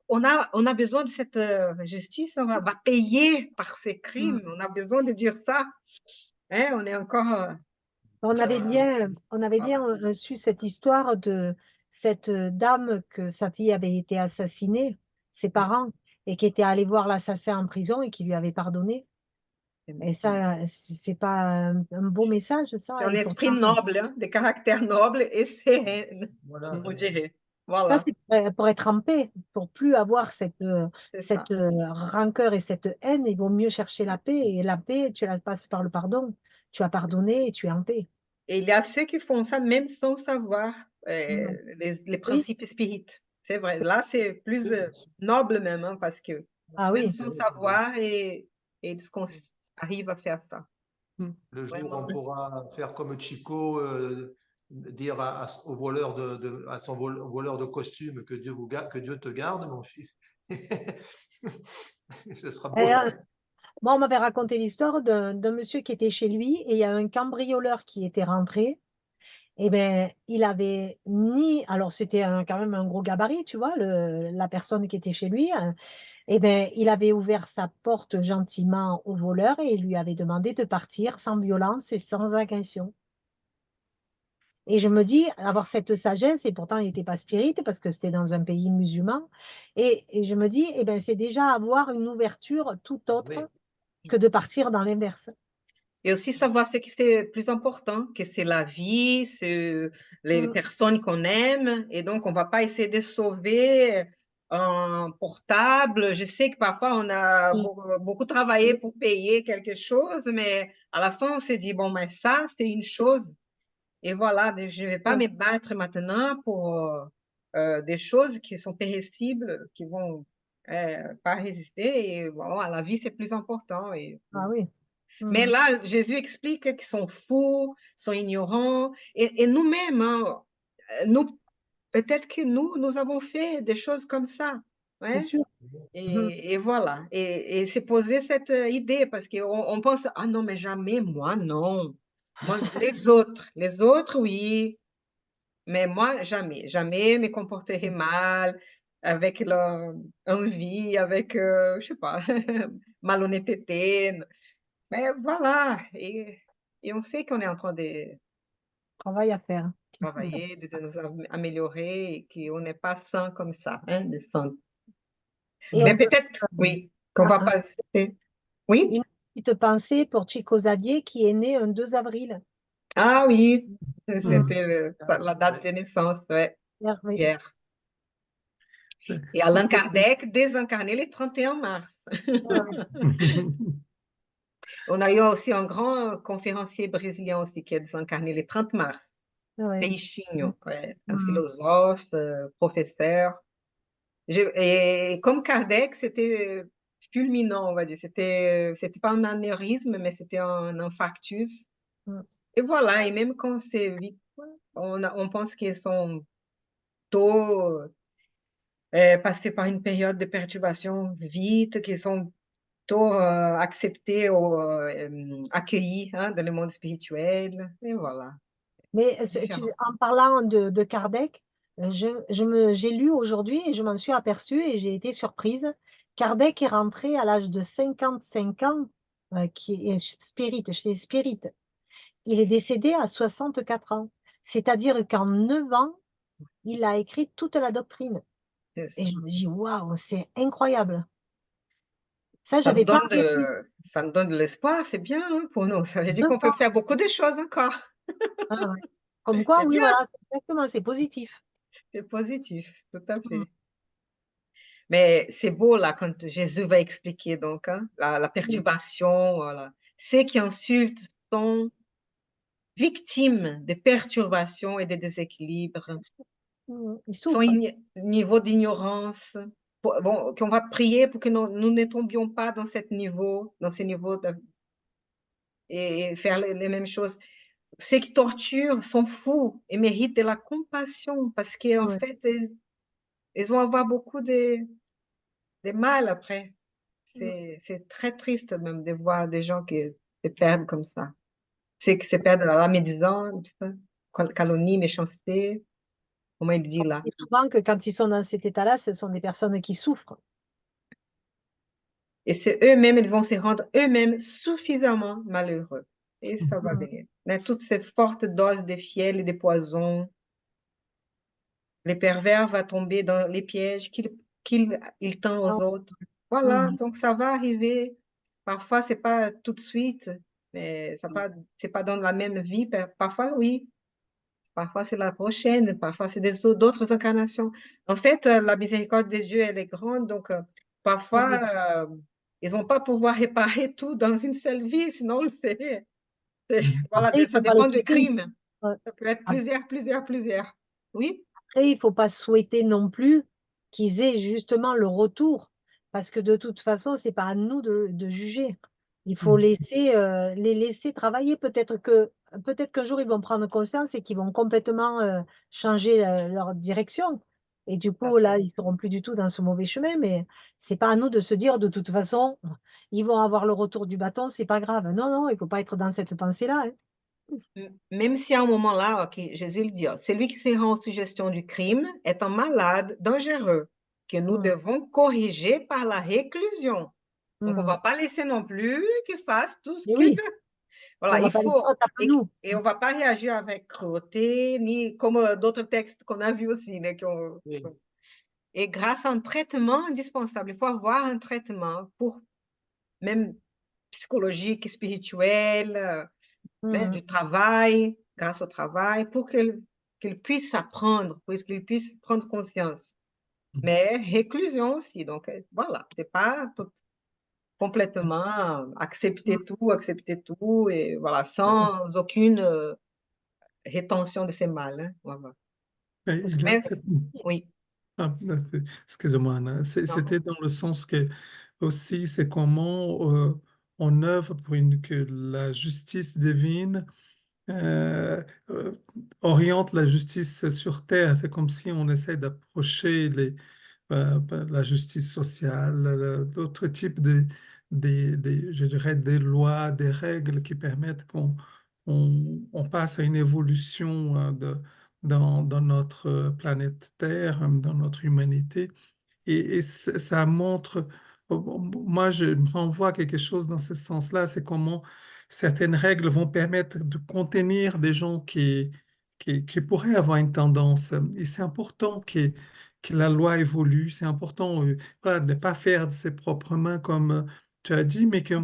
on a besoin de cette justice, va payer par ces Mm. crimes, on a besoin de dire ça. Hein, on est encore... On avait bien su cette histoire de cette dame que sa fille avait été assassinée, ses parents, et qui était allée voir l'assassin en prison et qui lui avait pardonné. Et ça, c'est pas un beau message, C'est ça. un Et esprit pourtant, noble, hein, de caractère noble et serein, Voilà. on dirait. ça, Voilà, c'est pour être en paix, pour plus avoir c'est ça. rancœur et cette haine. Il vaut mieux chercher la paix. Et la paix, tu la passes par le pardon. Tu as pardonné et tu es en paix. Et il y a ceux qui font ça même sans savoir Mm. les Oui, principes spirites. C'est vrai. c'est- Là, c'est plus C'est noble même, hein, parce que ah même oui. sans savoir et ce qu'on arrive à faire ça. Mm. le jour où on Vraiment. pourra faire comme Chico, dire au voleur à son voleur de costume que que Dieu te garde, mon fils. Ce sera beau. Et, moi, on m'avait raconté l'histoire d'un monsieur qui était chez lui et il y a un cambrioleur qui était rentré. Et ben, il avait ni, alors c'était quand même un gros gabarit, tu vois, la personne qui était chez lui. Hein. Et ben, il avait ouvert sa porte gentiment au voleur et il lui avait demandé de partir sans violence et sans agression. Et je me dis, avoir cette sagesse, et pourtant il n'était pas spirit parce que c'était dans un pays musulman, et je me dis, eh ben, c'est déjà avoir une ouverture tout autre Oui, que de partir dans l'inverse. Et aussi savoir ce qui c'est plus important, que c'est la vie, c'est les Mm, personnes qu'on aime. Et donc, on va pas essayer de sauver un portable. Je sais que parfois, on a mm, beaucoup travaillé pour payer quelque chose, mais à la fin, on s'est dit, bon, mais ça, c'est une chose. Et voilà, je ne vais pas mm. me battre maintenant pour des choses qui sont péressibles, qui vont pas résister. Et bon, la vie, c'est plus important. Ah oui. Mais Mm, là, Jésus explique qu'ils sont fous, sont ignorants. Et nous-mêmes, hein, nous, peut-être que nous avons fait des choses comme ça. Bien Ouais. sûr. Mhm. Et voilà. Et c'est poser cette idée parce qu'on pense, ah non, mais jamais, moi, non. Moi, les autres, oui. Mais moi, jamais, jamais me comporterai mal avec leur envie, avec, je sais pas, malhonnêteté. Mais voilà, et on sait qu'on est en train de Travail à faire. travailler, de nous améliorer et qu'on n'est pas sain comme ça, hein, de sain. Et Mais on peut peut-être, faire oui, qu'on va un- passer. Oui? une petite pensée pour Chico Xavier qui est né un 2 avril. Ah oui, Mm. c'était la date de naissance, ouais, Oui. hier. Et Ce Allan que- Kardec, désincarné le 31 mars. Ouais. On a eu aussi un grand conférencier brésilien aussi qui est désincarné le 30 mars. Ouais. Peixinho, ouais, un Mm. philosophe, professeur. Et comme Kardec, c'était fulminant, on va dire. C'était pas un anévrisme, mais c'était un infarctus. Mm. Et voilà, et même quand c'est vite, on pense qu'ils sont tôt passés par une période de perturbation vite, qu'ils sont tôt acceptés ou accueillis hein, dans le monde spirituel. Et voilà, Mais différent. en parlant de Kardec, j'ai lu aujourd'hui et je m'en suis aperçue et j'ai été surprise. Kardec est rentré à l'âge de 55 ans, qui est spirit, chez les spirites. Il est décédé à 64 ans. C'est-à-dire qu'en 9 ans, il a écrit toute la doctrine. C'est Et ça. je me dis, waouh, c'est incroyable. Ça, Ça me j'avais pas donne réalisé. ça me donne de l'espoir, c'est bien hein, pour nous. Ça veut dire 9 qu'on peut ans. faire beaucoup de choses encore. Ah ouais. Comme quoi, C'est oui, bien, voilà, exactement, c'est positif. c'est positif, tout à Mm. fait. Mais c'est beau là quand Jésus va expliquer donc hein, la Mm. perturbation. Voilà. Ceux qui insultent sont victimes de perturbations et de déséquilibres, Il sont souffre. niveau d'ignorance. Bon, qu'on va prier pour que nous ne tombions pas dans dans ces niveaux et faire les mêmes choses. Ceux qui torturent sont fous et méritent de la compassion parce qu'en Ouais. fait, ils vont avoir beaucoup de mal après. Mm. C'est très triste même de voir des gens qui se perdent comme ça. Ceux qui se perdent dans la médisance, calomnie, méchanceté, comment il dit là. Et souvent que quand ils sont dans cet état-là, ce sont des personnes qui souffrent. Et c'est eux-mêmes, ils vont se rendre eux-mêmes suffisamment malheureux. Et ça va Mm. venir. Mais toute cette forte dose de fiel et de poison, les pervers vont tomber dans les pièges qu'il tend Ah, aux autres. Voilà, mm. donc ça va arriver. Parfois, c'est pas tout de suite, mais c'est pas dans la même vie. Parfois, oui. Parfois, c'est la prochaine. Parfois, c'est d'autres incarnations. En fait, la miséricorde de Dieu, elle est grande. Donc, Oui. parfois, ils vont pas pouvoir réparer tout dans une seule vie. Sinon, voilà, Après, il ça faut pas le dépend du souhaiter. crime. Ouais. Ça peut être plusieurs. Oui? Après, il faut pas souhaiter non plus qu'ils aient justement le retour, parce que de toute façon, c'est pas à nous de juger. Il faut les laisser travailler. Peut-être qu'un jour ils vont prendre conscience et qu'ils vont complètement changer leur direction. Et du Ça coup, là, fait. ils seront plus du tout dans ce mauvais chemin. Mais c'est pas à nous de se dire de toute façon, ils vont avoir le retour du bâton, c'est pas grave. Non, non, il faut pas être dans cette pensée-là, hein. Même si à un moment là, ok, Jésus le dit, hein, celui qui se rend en suggestion du crime est un malade dangereux que nous Mm, devons corriger par la réclusion. Donc, on ne mm. va pas laisser non plus qu'il fasse tout ce Et que... oui, on Voilà, va il pas les dire, faut... tape-nous. Et on ne va pas réagir avec cruauté, ni comme d'autres textes qu'on a vus aussi. Oui. Et grâce à un traitement indispensable, il faut avoir un traitement pour même psychologique, spirituel, Mm, du travail, grâce au travail, pour qu'il puisse apprendre, pour qu'il puisse prendre conscience. Mais réclusion aussi. Donc, voilà, c'est pas complètement accepter tout, et voilà, sans aucune rétention de ces mal. Hein, voilà. Et parce que Mais, oui, excusez-moi, Anna. non, C'était dans le sens que aussi c'est comment on œuvre pour que la justice divine euh, euh, oriente la justice sur terre. C'est comme si on essaie d'approcher la justice sociale, d'autres types je dirais, des lois, des règles qui permettent on passe à une évolution dans notre planète Terre, dans notre humanité. Et ça montre, moi, je me renvoie à quelque chose dans ce sens-là, c'est comment certaines règles vont permettre de contenir des gens qui pourraient avoir une tendance. Et c'est important que la loi évolue, c'est important voilà, de ne pas faire de ses propres mains, comme tu as dit, mais que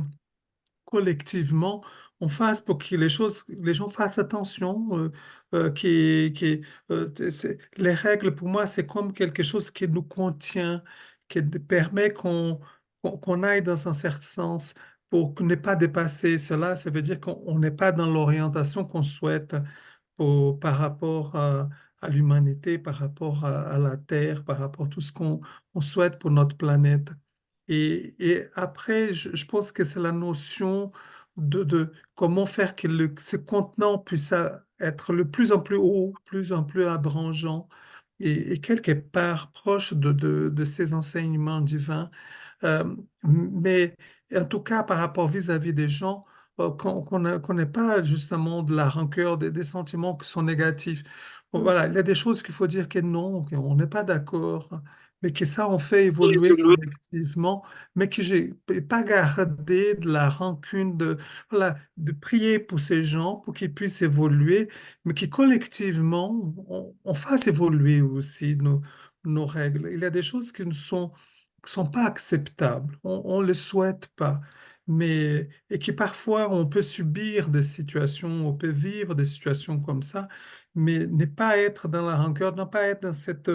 collectivement, on fasse pour que les gens fassent attention, les règles, pour moi, c'est comme quelque chose qui nous contient, qui permet qu'on aille dans un certain sens pour ne pas dépasser cela. Ça veut dire qu'on n'est pas dans l'orientation qu'on souhaite par rapport à l'humanité, par rapport à la Terre, par rapport à tout ce qu'on souhaite pour notre planète. Et après, je pense que c'est la notion de comment faire que ce contenant puisse être de plus en plus haut, plus en plus abrangeant, et quelque part proche de ces enseignements divins. Mais en tout cas, par rapport vis-à-vis des gens, qu'on n'ait pas justement de la rancœur, des sentiments qui sont négatifs. Bon, voilà, il y a des choses qu'il faut dire que non, qu'on n'est pas d'accord, mais que ça, on fait évoluer collectivement, mais que j'ai pas gardé de la rancune, voilà, de prier pour ces gens, pour qu'ils puissent évoluer, mais que collectivement, on fasse évoluer aussi nos règles. Il y a des choses qui ne sont pas acceptables, on ne le souhaite pas, mais et qui parfois on peut subir des situations, on peut vivre des situations comme ça, mais ne pas être dans la rancœur, ne pas être dans cette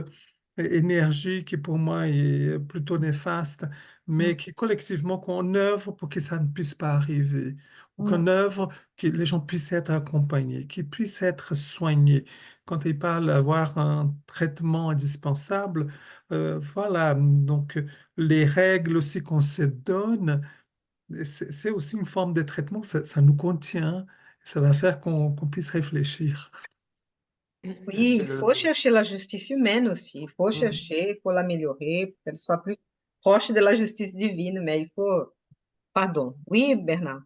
énergie qui pour moi est plutôt néfaste, mais Mm. qui collectivement qu'on œuvre pour que ça ne puisse pas arriver, ou Mm. qu'on œuvre que les gens puissent être accompagnés, qu'ils puissent être soignés. Quand il parle d'avoir un traitement indispensable, voilà, donc les règles aussi qu'on se donne, c'est aussi une forme de traitement, ça nous contient, ça va faire qu'on puisse réfléchir. Oui, C'est il faut chercher la justice humaine aussi. Il faut Mhm. chercher, il faut l'améliorer pour qu'elle soit plus proche de la justice divine, mais il faut... Pardon. Oui, Bernard.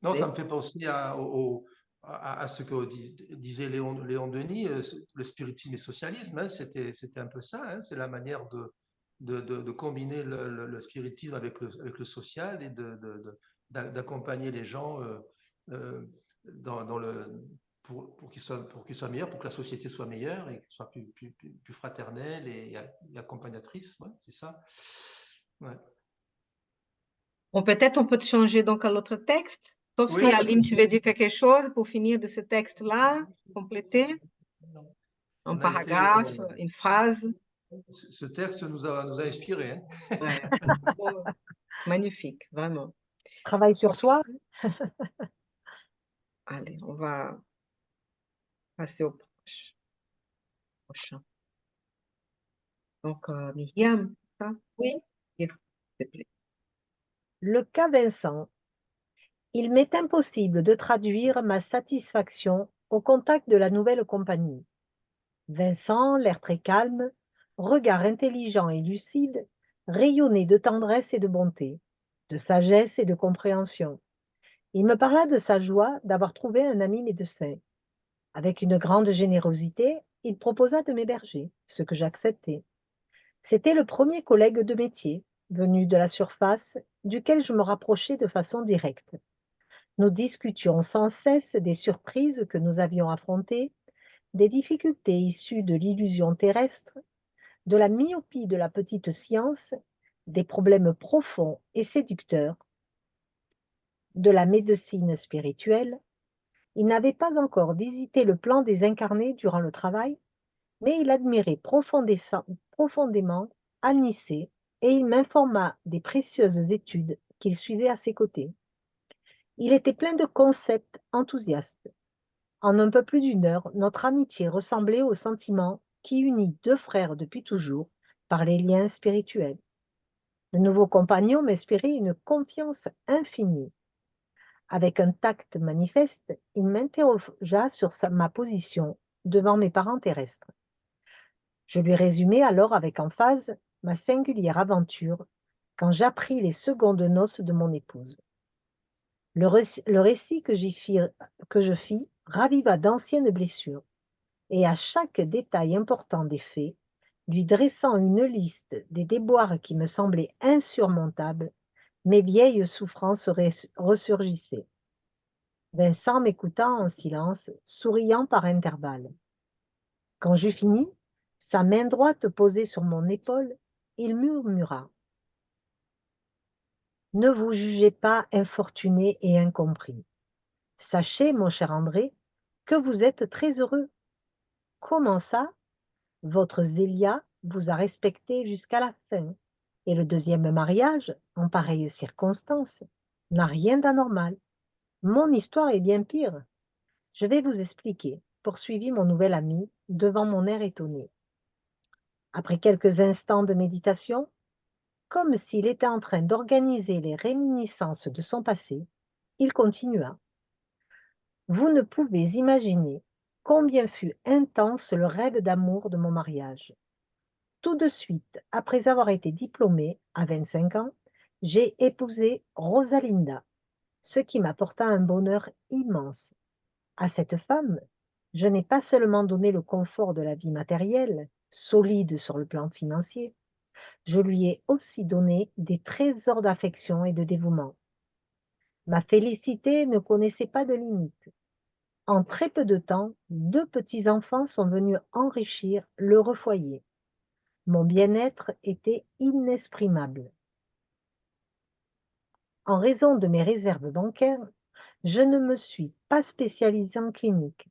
Non, ça Oui. me fait penser à ce que disait Léon Denis, le spiritisme et socialisme, hein, c'était un peu ça, hein, c'est la manière de combiner le spiritisme avec le social et d'accompagner les gens euh, dans pour qu'ils soient meilleurs, pour que la société soit meilleure et qu'elle soit plus fraternelle et accompagnatrice, ouais, c'est ça. Ouais. Bon, peut-être on peut changer donc à l'autre texte. Sauf si Oui, parce que Aline, tu veux dire quelque chose pour finir de ce texte-là, compléter un on a été, paragraphe, une phrase. ce texte nous a inspirés, hein. Ouais. Oh, magnifique, vraiment. Travail sur Ok, soi. allez, on va passer au prochain. Donc, Myriam, ça, Oui. s'il te plaît. Le cas Vincent. Il m'est impossible de traduire ma satisfaction au contact de la nouvelle compagnie. Vincent, l'air très calme, regard intelligent et lucide, rayonnait de tendresse et de bonté, de sagesse et de compréhension. Il me parla de sa joie d'avoir trouvé un ami médecin. Avec une grande générosité, il proposa de m'héberger, ce que j'acceptai. C'était le premier collègue de métier, venu de la surface, duquel je me rapprochai de façon directe. Nous discutions sans cesse des surprises que nous avions affrontées, des difficultés issues de l'illusion terrestre, de la myopie de la petite science, des problèmes profonds et séducteurs, de la médecine spirituelle. Il n'avait pas encore visité le plan des incarnés durant le travail, mais il admirait profondément Anicet et il m'informa des précieuses études qu'il suivait à ses côtés. Il était plein de concepts enthousiastes. En un peu plus d'une heure, notre amitié ressemblait au sentiment qui unit deux frères depuis toujours par les liens spirituels. Le nouveau compagnon m'inspirait une confiance infinie. Avec un tact manifeste, il m'interrogea sur ma position devant mes parents terrestres. Je lui résumai alors avec emphase ma singulière aventure quand j'appris les secondes noces de mon épouse. Le récit que je fis raviva d'anciennes blessures, et à chaque détail important des faits, lui dressant une liste des déboires qui me semblaient insurmontables, mes vieilles souffrances ressurgissaient. Vincent m'écouta en silence, souriant par intervalles. Quand j'eus fini, sa main droite posée sur mon épaule, il murmura: « Ne vous jugez pas infortuné et incompris. Sachez, mon cher André, que vous êtes très heureux. Comment ça? Votre Zélia vous a respecté jusqu'à la fin, et le deuxième mariage, en pareille circonstance, n'a rien d'anormal. Mon histoire est bien pire. Je vais vous expliquer, poursuivit mon nouvel ami, devant mon air étonné. Après quelques instants de méditation, comme s'il était en train d'organiser les réminiscences de son passé, il continua. Vous ne pouvez imaginer combien fut intense le rêve d'amour de mon mariage. Tout de suite, après avoir été diplômé, à 25 ans, j'ai épousé Rosalinda, ce qui m'apporta un bonheur immense. À cette femme, je n'ai pas seulement donné le confort de la vie matérielle, solide sur le plan financier, je lui ai aussi donné des trésors d'affection et de dévouement. Ma félicité ne connaissait pas de limite. En très peu de temps, 2 petits-enfants sont venus enrichir l'heureux foyer. Mon bien-être était inexprimable. En raison de mes réserves bancaires, je ne me suis pas spécialisée en clinique.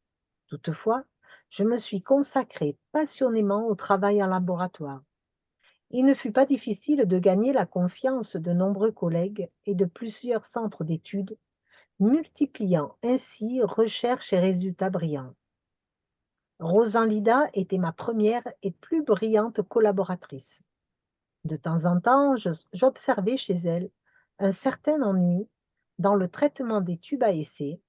Toutefois, je me suis consacrée passionnément au travail en laboratoire. Il ne fut pas difficile de gagner la confiance de nombreux collègues et de plusieurs centres d'études, multipliant ainsi recherches et résultats brillants. Rosalida était ma première et plus brillante collaboratrice. De temps en temps, j'observais chez elle un certain ennui dans le traitement des tubes à essai,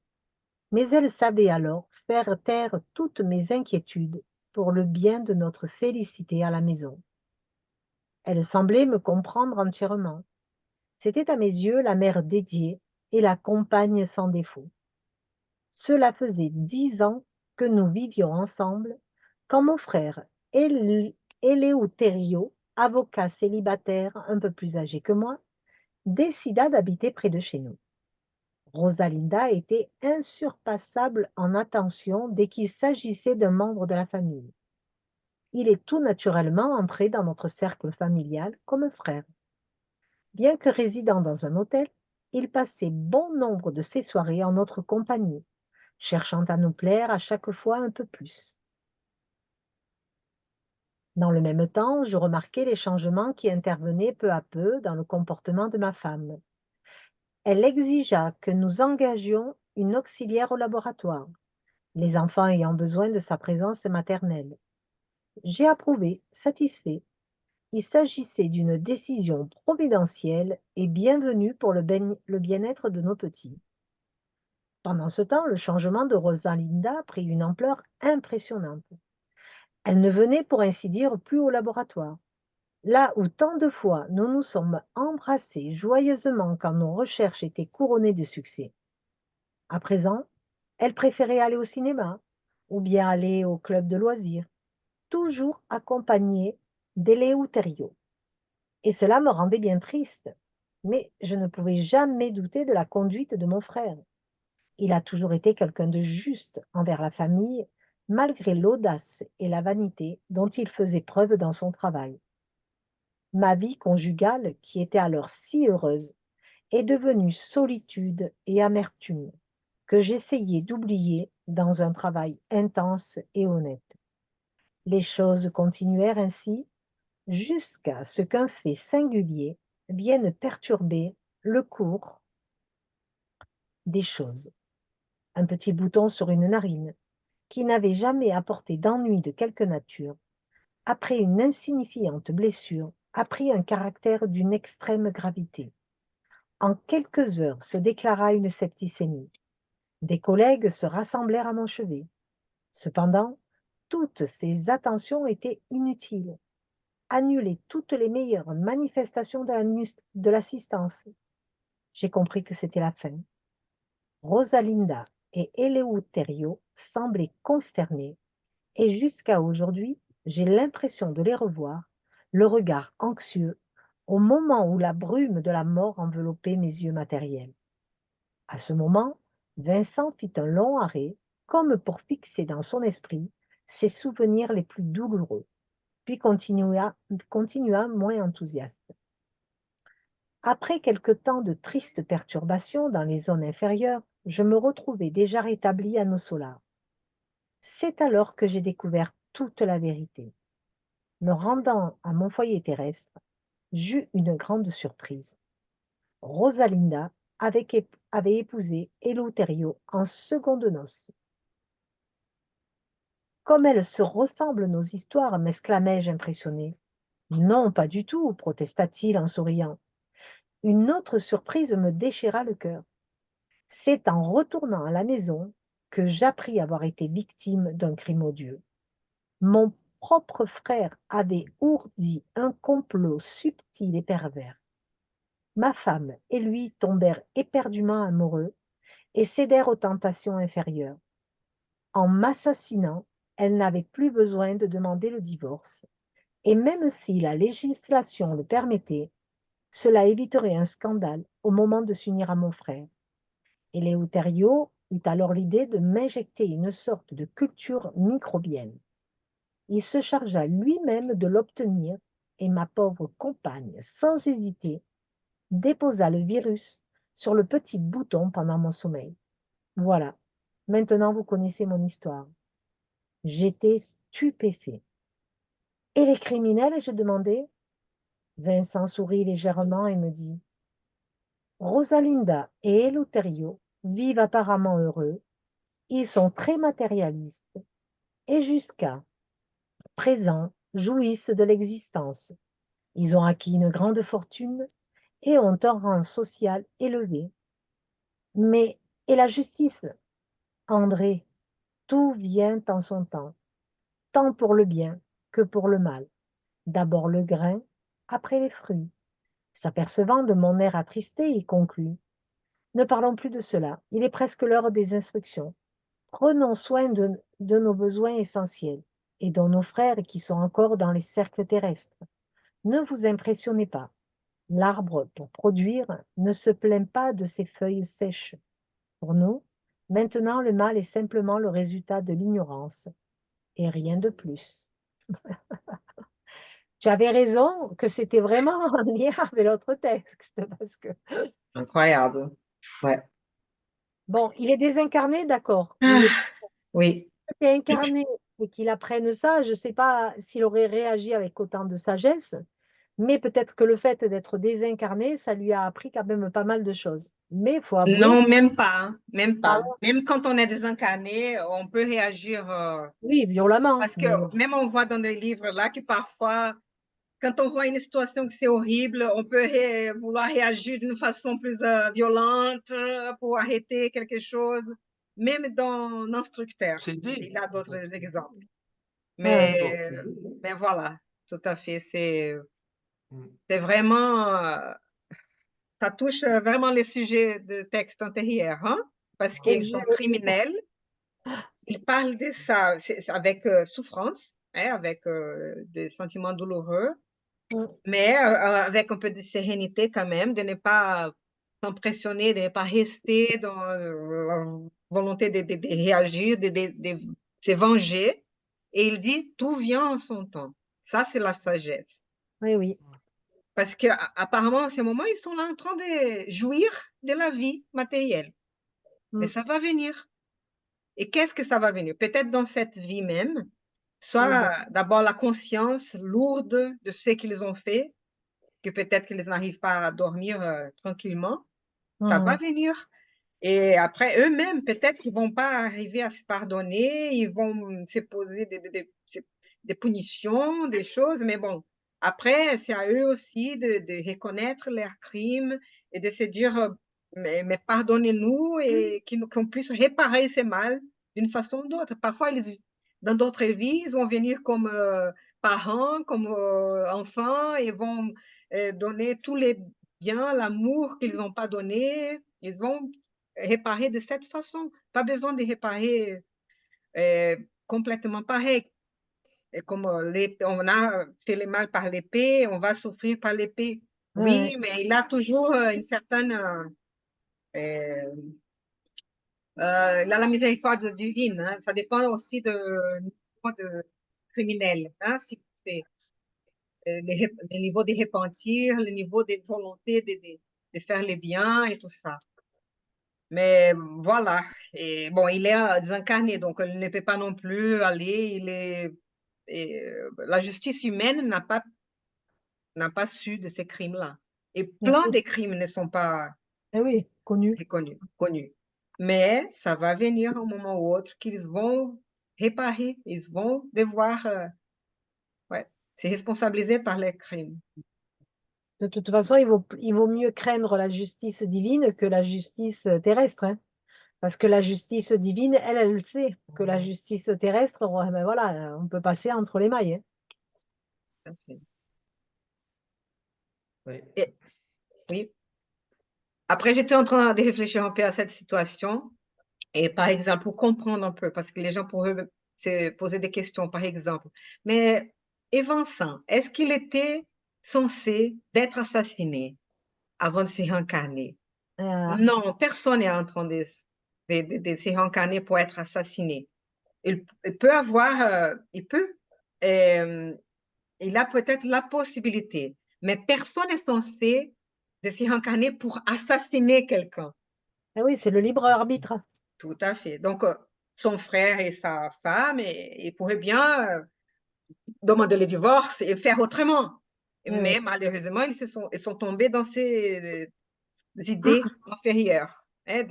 mais elle savait alors faire taire toutes mes inquiétudes pour le bien de notre félicité à la maison. Elle semblait me comprendre entièrement. C'était à mes yeux la mère dédiée et la compagne sans défaut. Cela faisait 10 ans que nous vivions ensemble quand mon frère Eleuterio, avocat célibataire un peu plus âgé que moi, décida d'habiter près de chez nous. Rosalinda était insurpassable en attention dès qu'il s'agissait d'un membre de la famille. Il est tout naturellement entré dans notre cercle familial comme un frère. Bien que résidant dans un hôtel, il passait bon nombre de ses soirées en notre compagnie, cherchant à nous plaire à chaque fois un peu plus. Dans le même temps, je remarquais les changements qui intervenaient peu à peu dans le comportement de ma femme. Elle exigea que nous engagions une auxiliaire au laboratoire, les enfants ayant besoin de sa présence maternelle. J'ai approuvé, satisfait. Il s'agissait d'une décision providentielle et bienvenue pour le bien-être de nos petits. Pendant ce temps, le changement de Rosalinda prit une ampleur impressionnante. Elle ne venait pour ainsi dire plus au laboratoire. Là où tant de fois nous nous sommes embrassés joyeusement quand nos recherches étaient couronnées de succès. À présent, elle préférait aller au cinéma ou bien aller au club de loisirs, toujours accompagnée d'Eleuterio. Et cela me rendait bien triste, mais je ne pouvais jamais douter de la conduite de mon frère. Il a toujours été quelqu'un de juste envers la famille, malgré l'audace et la vanité dont il faisait preuve dans son travail. Ma vie conjugale, qui était alors si heureuse, est devenue solitude et amertume, que j'essayais d'oublier dans un travail intense et honnête. Les choses continuèrent ainsi jusqu'à ce qu'un fait singulier vienne perturber le cours des choses. Un petit bouton sur une narine, qui n'avait jamais apporté d'ennui de quelque nature, après une insignifiante blessure, a pris un caractère d'une extrême gravité. En quelques heures se déclara une septicémie. Des collègues se rassemblèrent à mon chevet. Cependant, toutes ces attentions étaient inutiles. Annuler toutes les meilleures manifestations de l'assistance. J'ai compris que c'était la fin. Rosalinda et Eleuterio semblaient consternés, et jusqu'à aujourd'hui, j'ai l'impression de les revoir, le regard anxieux, au moment où la brume de la mort enveloppait mes yeux matériels. À ce moment, Vincent fit un long arrêt, comme pour fixer dans son esprit ses souvenirs les plus douloureux, puis continua moins enthousiaste. Après quelque temps de tristes perturbations dans les zones inférieures, je me retrouvai déjà rétabli à Nossolar. C'est alors que j'ai découvert toute la vérité. Me rendant à mon foyer terrestre, j'eus une grande surprise. Rosalinda avait épousé Eleuterio en secondes noces. Comme elles se ressemblent nos histoires, m'exclamai-je impressionné. Non, pas du tout, protesta-t-il en souriant. Une autre surprise me déchira le cœur. C'est en retournant à la maison que j'appris avoir été victime d'un crime odieux. Mon propre frère avait ourdi un complot subtil et pervers. Ma femme et lui tombèrent éperdument amoureux et cédèrent aux tentations inférieures. En m'assassinant, elle n'avait plus besoin de demander le divorce, et même si la législation le permettait, cela éviterait un scandale au moment de s'unir à mon frère. Eleuterio eut alors l'idée de m'injecter une sorte de culture microbienne. Il se chargea lui-même de l'obtenir et ma pauvre compagne, sans hésiter, déposa le virus sur le petit bouton pendant mon sommeil. Voilà, maintenant vous connaissez mon histoire. J'étais stupéfait. Et les criminels, je demandai. Vincent sourit légèrement et me dit, Rosalinda et Eleuterio vivent apparemment heureux, ils sont très matérialistes et jusqu'à présent jouissent de l'existence. Ils ont acquis une grande fortune et ont un rang social élevé. Mais, et la justice, André, tout vient en son temps, tant pour le bien que pour le mal. D'abord le grain, après les fruits. S'apercevant de mon air attristé, il conclut. Ne parlons plus de cela, il est presque l'heure des instructions. Prenons soin de nos besoins essentiels, et de nos frères qui sont encore dans les cercles terrestres. Ne vous impressionnez pas. L'arbre, pour produire, ne se plaint pas de ses feuilles sèches. Pour nous, maintenant le mal est simplement le résultat de l'ignorance, et rien de plus. Tu avais raison que c'était vraiment en lien avec l'autre texte, parce que, Incroyable. Ouais. bon, il est désincarné, d'accord, Ah, mais oui. s'il était incarné et qu'il apprenne ça, je ne sais pas s'il aurait réagi avec autant de sagesse, mais peut-être que le fait d'être désincarné, ça lui a appris quand même pas mal de choses. Mais il faut avouer, Non, même pas, hein, même ah pas. Même quand on est désincarné, on peut réagir oui, violemment, parce que mais même on voit dans des livres là que parfois, quand on voit une situation que c'est horrible, on peut vouloir réagir d'une façon plus violente pour arrêter quelque chose, même dans l'instructeur. Céder, Il a en fait. d'autres exemples. ah, Mais, mais voilà, tout à fait. Mm. C'est vraiment, ça touche vraiment les sujets de texte antérieurs, hein? Parce et qu'ils sont criminels. Ils parlent de ça c'est avec souffrance, hein, avec des sentiments douloureux, mais avec un peu de sérénité quand même, de ne pas s'impressionner, de ne pas rester dans la volonté de réagir, de se venger. Et il dit, tout vient en son temps. Ça, c'est la sagesse. oui, oui. Parce qu'apparemment, en ce moment, ils sont là en train de jouir de la vie matérielle. Mais Mm. ça va venir. Et qu'est-ce que ça va venir? Peut-être dans cette vie même, Oui, bon. soit d'abord la conscience lourde de ce qu'ils ont fait, que peut-être qu'ils n'arrivent pas à dormir tranquillement, ça va Mm. venir. Et après, eux-mêmes, peut-être qu'ils ne vont pas arriver à se pardonner, ils vont se poser des punitions, des choses, mais bon, après, c'est à eux aussi de reconnaître leurs crimes et de se dire, mais pardonnez-nous et qu'on puisse réparer ces mal d'une façon ou d'autre. Parfois, dans d'autres vies, ils vont venir comme parents, comme enfants, et vont donner tous les biens, l'amour qu'ils n'ont pas donné. Ils vont réparer de cette façon. Pas besoin de réparer complètement pareil. Et comme on a fait le mal par l'épée, on va souffrir par l'épée. Oui, Ouais. mais il a toujours une certaine... il a la miséricorde divine. Hein. Ça dépend aussi du niveau de criminel. Hein. Si c'est le niveau de repentir, le niveau de volonté de faire le bien et tout ça. Mais voilà. Et bon, il est désincarné, donc il ne peut pas non plus aller. La justice humaine n'a pas su de ces crimes-là. Et plein de crimes ne sont pas Eh oui, connu. connus. Mais ça va venir un moment ou autre qu'ils vont réparer, ils vont devoir ouais, se responsabiliser par les crimes. De toute façon, il vaut mieux craindre la justice divine que la justice terrestre, hein. Parce que la justice divine, elle le sait que la justice terrestre, ouais, ben voilà, on peut passer entre les mailles, hein. Oui. Et, oui. Après, j'étais en train de réfléchir un peu à cette situation. Et par exemple, pour comprendre un peu, parce que les gens pourraient se poser des questions, par exemple. Mais et Vincent, est-ce qu'il était censé d'être assassiné avant de se réincarner? Euh, Non, personne n'est en train de se réincarner pour être assassiné. Il peut avoir, euh, il a peut-être la possibilité, mais personne n'est censé de se réincarner pour assassiner quelqu'un. eh oui, c'est le libre arbitre. Tout à fait. Donc, son frère et sa femme, ils pourraient bien demander le divorce et faire autrement. Eh oui. Mais malheureusement, ils sont tombés dans ces idées inférieures. Hein,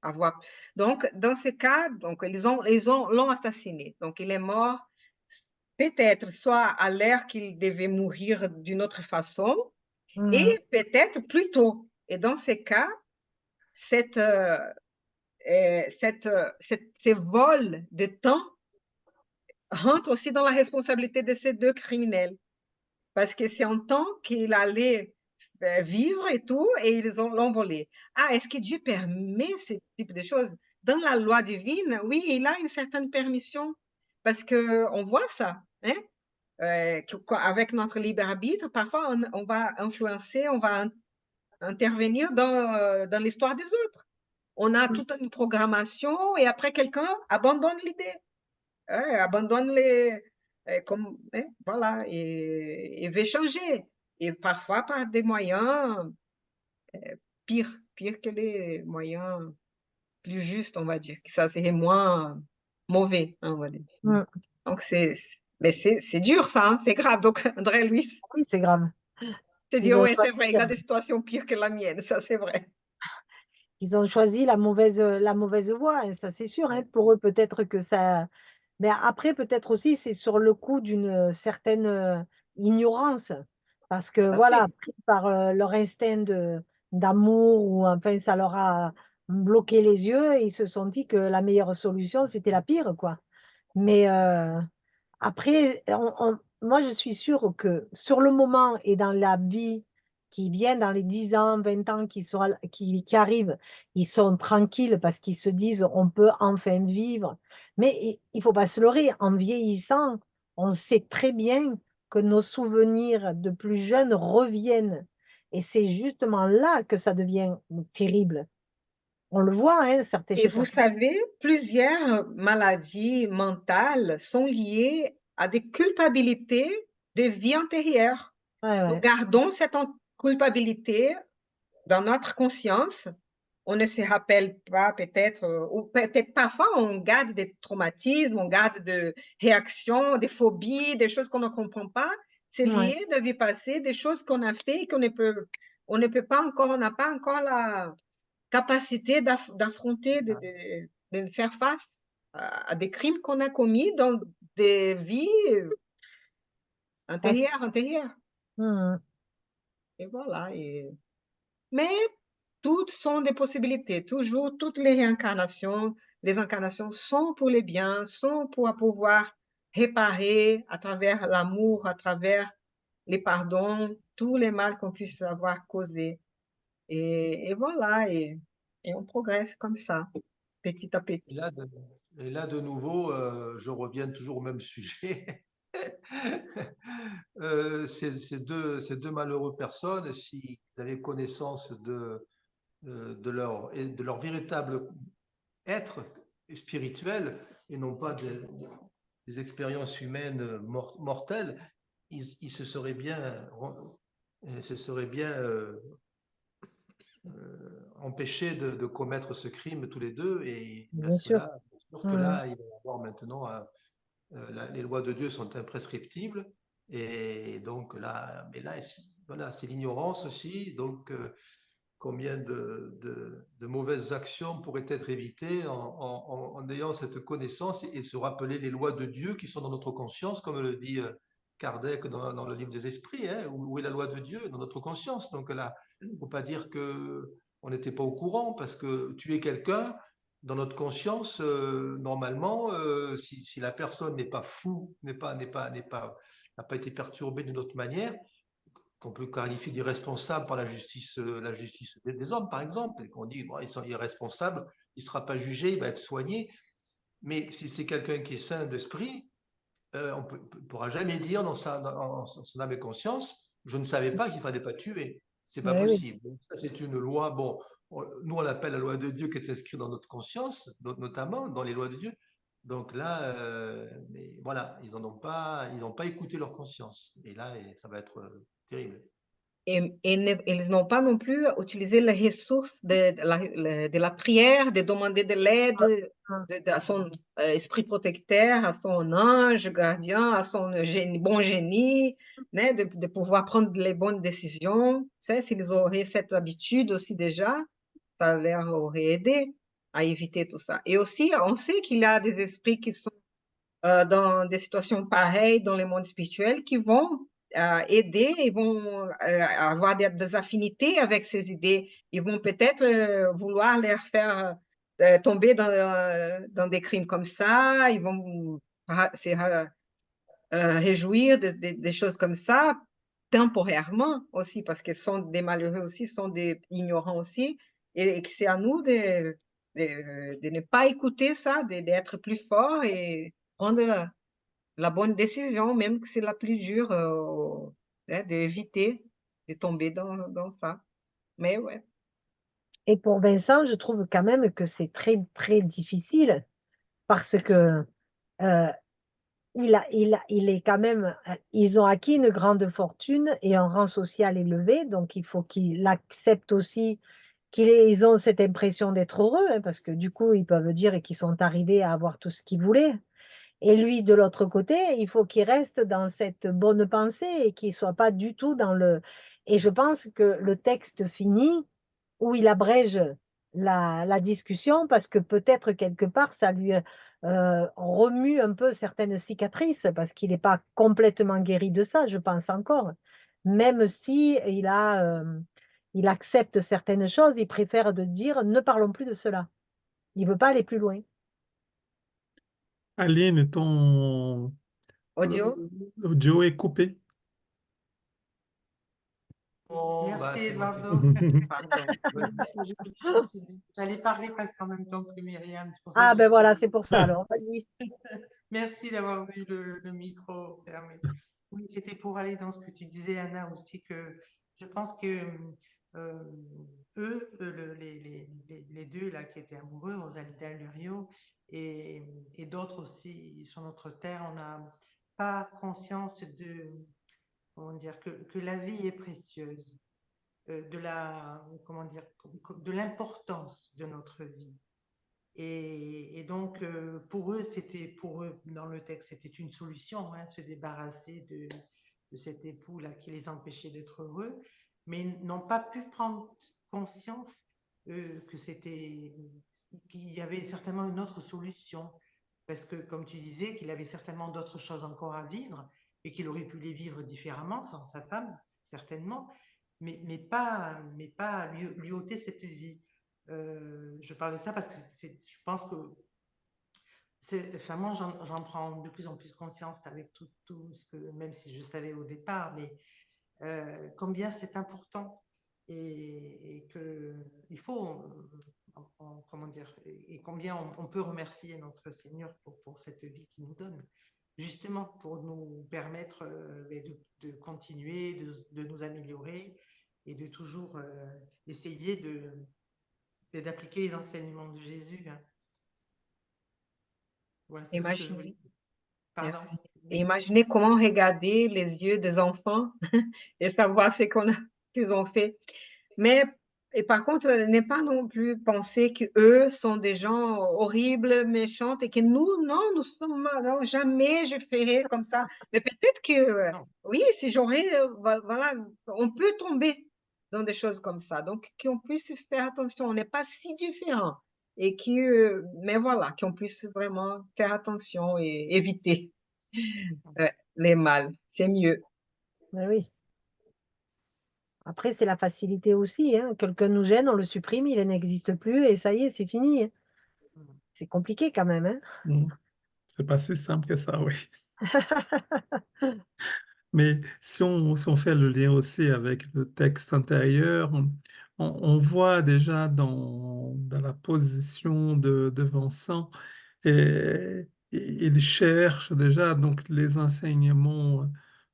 avoir. Donc, dans ce cas, donc, l'ont assassiné. Donc, il est mort peut-être soit à l'heure qu'il devait mourir d'une autre façon Mhm. et peut-être plus tôt. Et dans ce cas, cette, ces vols de temps rentrent aussi dans la responsabilité de ces deux criminels. Parce que c'est un temps qu'il allait vivre et tout, et ils l'ont volé. Ah, est-ce que Dieu permet ce type de choses? Dans la loi divine, oui, il a une certaine permission, parce qu'on voit ça, hein? Avec notre libre arbitre, parfois on va influencer, on va intervenir dans l'histoire des autres. On a toute une programmation et après quelqu'un abandonne l'idée, hein, abandonne comme, hein, voilà, et veut changer. Et parfois par des moyens pires que les moyens plus justes, on va dire, que ça serait moins mauvais, hein, on va dire. Mhm. Donc mais c'est dur ça, hein, c'est grave. Donc André Luis Oui, c'est grave. s'est dit, Ils ont oui, c'est choisi, vrai, il a des situations pires que la mienne, ça c'est vrai. ils ont choisi la mauvaise voie, hein, ça c'est sûr, hein. Pour eux, peut-être que ça. Mais après, peut-être aussi, c'est sur le coup d'une certaine ignorance. Parce que Tout à voilà, fait. pris par leur instinct d'amour, ou enfin, ça leur a bloqué les yeux et ils se sont dit que la meilleure solution, c'était la pire, quoi. Mais après, moi, je suis sûre que sur le moment et dans la vie qui vient, dans les 10 ans, 20 ans qui arrivent, ils sont tranquilles parce qu'ils se disent on peut enfin vivre. Mais il ne faut pas se leurrer, en vieillissant, on sait très bien que nos souvenirs de plus jeunes reviennent. Et c'est justement là que ça devient terrible. On le voit, hein, Et chez vous certains. savez, plusieurs maladies mentales sont liées à des culpabilités de vie antérieure. Ouais, Nous ouais. gardons cette culpabilité dans notre conscience. On ne se rappelle pas peut-être, ou peut-être parfois on garde des traumatismes, on garde des réactions, des phobies, des choses qu'on ne comprend pas. C'est Ouais. lié de vie passée, des choses qu'on a fait et on ne peut pas encore, on n'a pas encore la capacité d'affronter, de faire face à des crimes qu'on a commis dans des vies Parce- antérieures. Hmm. Et voilà. Mais toutes sont des possibilités. Toujours, toutes les incarnations sont pour les biens, sont pour pouvoir réparer à travers l'amour, à travers les pardons, tous les mal qu'on puisse avoir causés. Et voilà, et on progresse comme ça, petit à Et petit. là, de, et là, de nouveau, je reviens toujours au même sujet. Ces deux malheureuses personnes, s'ils avaient connaissance de leur véritable être spirituel et non pas des expériences humaines mortelles, ils se seraient bien empêchés de commettre ce crime tous les deux. Et bien parce que sûr. là, c'est sûr que Mhm. là, il va y avoir maintenant, les lois de Dieu sont imprescriptibles. Et donc là, mais là, voilà, c'est l'ignorance aussi. Donc, combien de mauvaises actions pourraient être évitées en ayant cette connaissance et se rappeler les lois de Dieu qui sont dans notre conscience, comme le dit Kardec dans le livre des esprits, hein, où est la loi de Dieu? Dans notre conscience. Donc là, il ne faut pas dire que on n'était pas au courant, parce que tuer quelqu'un, dans notre conscience, normalement, si la personne n'est pas fou, n'a pas été perturbée d'une autre manière, qu'on peut qualifier d'irresponsable par la justice des hommes, par exemple, et qu'on dit, bon, ils sont irresponsables, il ne sera pas jugé, il va être soigné. Mais si c'est quelqu'un qui est sain d'esprit, on ne pourra jamais dire dans son âme et conscience, je ne savais pas qu'il ne fallait pas tuer. C'est pas Oui, oui. possible. Donc, ça, c'est une loi, bon, nous on l'appelle la loi de Dieu qui est inscrite dans notre conscience, notamment dans les lois de Dieu. Donc là, mais voilà, ils n'ont pas écouté leur conscience. Et là, ça va être terrible. Ils n'ont pas non plus utilisé les ressources de la prière, de demander de l'aide à son esprit protecteur, à son ange gardien, à son bon génie, né, de pouvoir prendre les bonnes décisions. S'ils auraient cette habitude aussi déjà, ça leur aurait aidé à éviter tout ça. Et aussi, on sait qu'il y a des esprits qui sont dans des situations pareilles dans le monde spirituel qui vont aider, ils vont avoir des affinités avec ces idées. Ils vont peut-être vouloir les faire tomber dans des crimes comme ça. Ils vont se réjouir des choses comme ça temporairement aussi, parce qu'ils sont des malheureux aussi, sont des ignorants aussi, et que c'est à nous de ne pas écouter ça, d'être plus fort et prendre la bonne décision, même que c'est la plus dure, hein, d'éviter de tomber dans ça. Mais ouais. Et pour Vincent, je trouve quand même que c'est très, très difficile parce que euh, il est quand même, ils ont acquis une grande fortune et un rang social élevé, donc il faut qu'il accepte aussi qu'ils ont cette impression d'être heureux, hein, parce que du coup, ils peuvent dire qu'ils sont arrivés à avoir tout ce qu'ils voulaient. Et lui, de l'autre côté, il faut qu'il reste dans cette bonne pensée et qu'il ne soit pas du tout dans le... Et je pense que le texte finit où il abrège la discussion parce que peut-être quelque part, ça lui remue un peu certaines cicatrices parce qu'il n'est pas complètement guéri de ça, je pense encore. Même si il accepte certaines choses, il préfère de dire ne parlons plus de cela. Il ne veut pas aller plus loin. Aline, ton Audio? audio est coupé. Bon, bah, Merci c'est moi qui. Eduardo. Pardon. J'allais parler presque en même temps que Myriam, c'est pour ça que Ah j'ai ben voilà, coupé. c'est pour ça alors. Vas-y. Merci d'avoir eu le micro fermé. Oui, c'était pour aller dans ce que tu disais, Anna, aussi, que je pense que euh, eux, les deux là, qui étaient amoureux, Rosalita et Lurio, et d'autres aussi sur notre terre, on n'a pas conscience de, comment dire, que la vie est précieuse, comment dire, de l'importance de notre vie. Et donc, pour eux, dans le texte, c'était une solution, hein, se débarrasser de cet époux-là qui les empêchait d'être heureux, mais ils n'ont pas pu prendre conscience qu'il y avait certainement une autre solution. Parce que, comme tu disais, qu'il avait certainement d'autres choses encore à vivre et qu'il aurait pu les vivre différemment sans sa femme, certainement. mais pas lui ôter cette vie. Je parle de ça parce que je pense que enfin, moi, j'en prends de plus en plus conscience avec tout ce que, même si je savais au départ, mais combien c'est important et que il faut, comment dire, et combien on peut remercier notre Seigneur pour cette vie qu'il nous donne, justement pour nous permettre de continuer, de nous améliorer et de toujours essayer d'appliquer les enseignements de Jésus, hein. Voilà, c'est ce que je voulais Imaginez, dire. Pardon? merci. Et Oui. imaginez comment regarder les yeux des enfants et savoir ce qu'ils ont fait. Mais, et par contre, ne pas non plus penser qu'eux sont des gens horribles, méchants, et que nous, non, nous sommes, non, jamais je ferai comme ça. Mais peut-être que, Non. oui, si j'aurais, voilà, on peut tomber dans des choses comme ça. Donc, qu'on puisse faire attention, on n'est pas si différents. Et mais voilà, qu'on puisse vraiment faire attention et éviter les mal. C'est mieux. Ben oui. Après, c'est la facilité aussi, hein. Quelqu'un nous gêne, on le supprime, il n'existe plus et ça y est, c'est fini, hein. C'est compliqué quand même, hein. C'est pas si simple que ça, oui. Mais si on fait le lien aussi avec le texte intérieur, on voit déjà dans la position de Vincent, et il cherche déjà donc les enseignements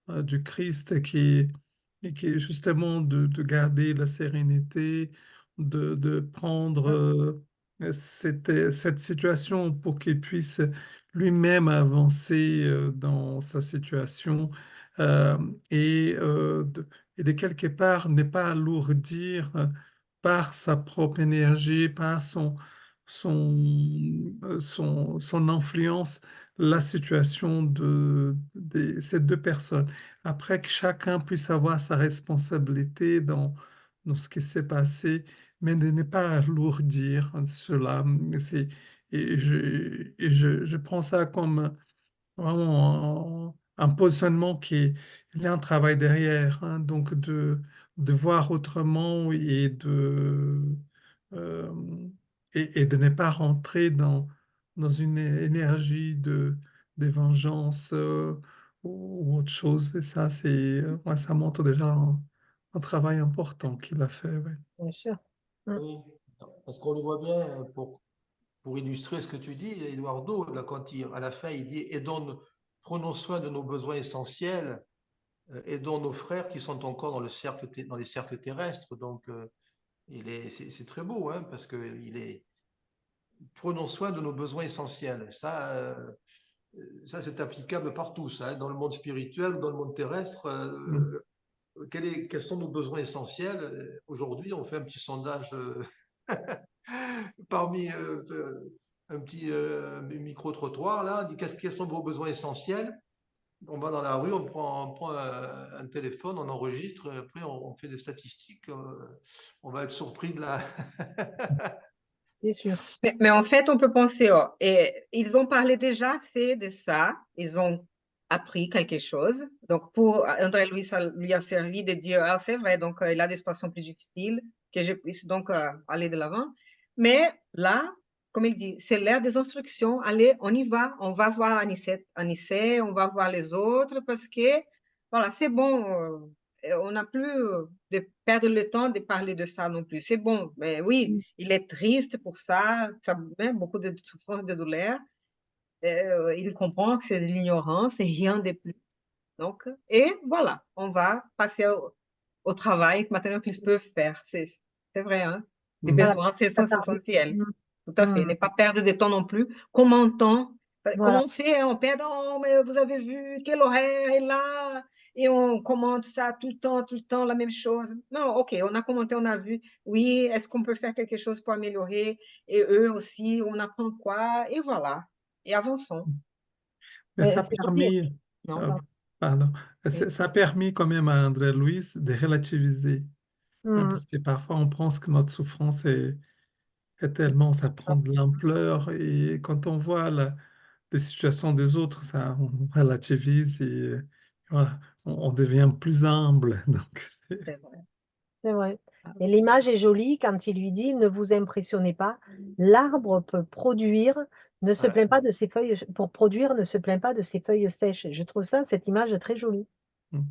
du Christ et qui est justement de garder la sérénité, de prendre cette situation pour qu'il puisse lui-même avancer dans sa situation euh, et, et de quelque part ne pas alourdir par sa propre énergie, par son influence, la situation de ces deux personnes. Après que chacun puisse avoir sa responsabilité dans ce qui s'est passé, mais de ne pas alourdir cela. Je prends ça comme vraiment un positionnement il y a un travail derrière, hein, donc de voir autrement euh, et de ne pas rentrer dans une énergie de vengeance ou autre chose. Et ça, ouais, ça montre déjà un travail important qu'il a fait. Ouais. Bien sûr. Mm. Oui, parce qu'on le voit bien, pour illustrer ce que tu dis, Eduardo, là, à la fin, il dit, prenons soin de nos besoins essentiels, aidons nos frères qui sont encore dans les cercles terrestres. Donc, c'est très beau, hein, parce que prenons soin de nos besoins essentiels. Ça c'est applicable partout, ça, hein, dans le monde spirituel, dans le monde terrestre. Mm. Quels sont nos besoins essentiels? Aujourd'hui, on fait un petit sondage parmi un petit micro-trottoir, là, on dit quels sont vos besoins essentiels? On va dans la rue, on prend un téléphone, on enregistre, et après on fait des statistiques. On va être surpris de la. C'est sûr. Mais en fait, on peut penser, oh, et ils ont parlé déjà fait de ça, ils ont appris quelque chose. Donc, pour André Louis, ça lui a servi de dire, ah, c'est vrai, donc il a des situations plus difficiles, que je puisse donc aller de l'avant. Mais là, comme il dit, c'est l'ère des instructions. Allez, on va voir Anissé, on va voir les autres, parce que, voilà, c'est bon, on n'a plus de perdre le temps de parler de ça non plus. C'est bon, mais oui, Mm. il est triste pour ça, beaucoup de souffrance, de douleur. Il comprend que c'est de l'ignorance et rien de plus. Donc, et voilà, on va passer au travail maintenant qu'ils peuvent faire. C'est vrai, hein? Les Mm. Voilà. besoins, c'est Attends. essentiel. Mm. Tout à fait. Mm. Ne pas perdre de temps non plus. Commentant. Voilà. Comment on fait? On perd, oh, mais vous avez vu, quel horaire est là? Et on commente ça tout le temps, la même chose. Non, ok, on a commenté, on a vu. Oui, est-ce qu'on peut faire quelque chose pour améliorer? Et eux aussi, on apprend quoi? Et voilà. Et avançons. Mais ça a C'est aussi. permis, Non? euh, pardon, Oui, ça a permis quand même à André Louis de relativiser, hein, Mm. parce que parfois on pense que notre souffrance est tellement, ça prend de l'ampleur et quand on voit les situations des autres, ça, on relativise et voilà, on devient plus humble. Donc, c'est vrai. C'est vrai. Et l'image est jolie quand il lui dit, ne vous impressionnez pas, l'arbre peut produire, ne se Ouais. plaint pas de ses feuilles, pour produire, ne se plaint pas de ses feuilles sèches. Je trouve ça, cette image très jolie. Mm.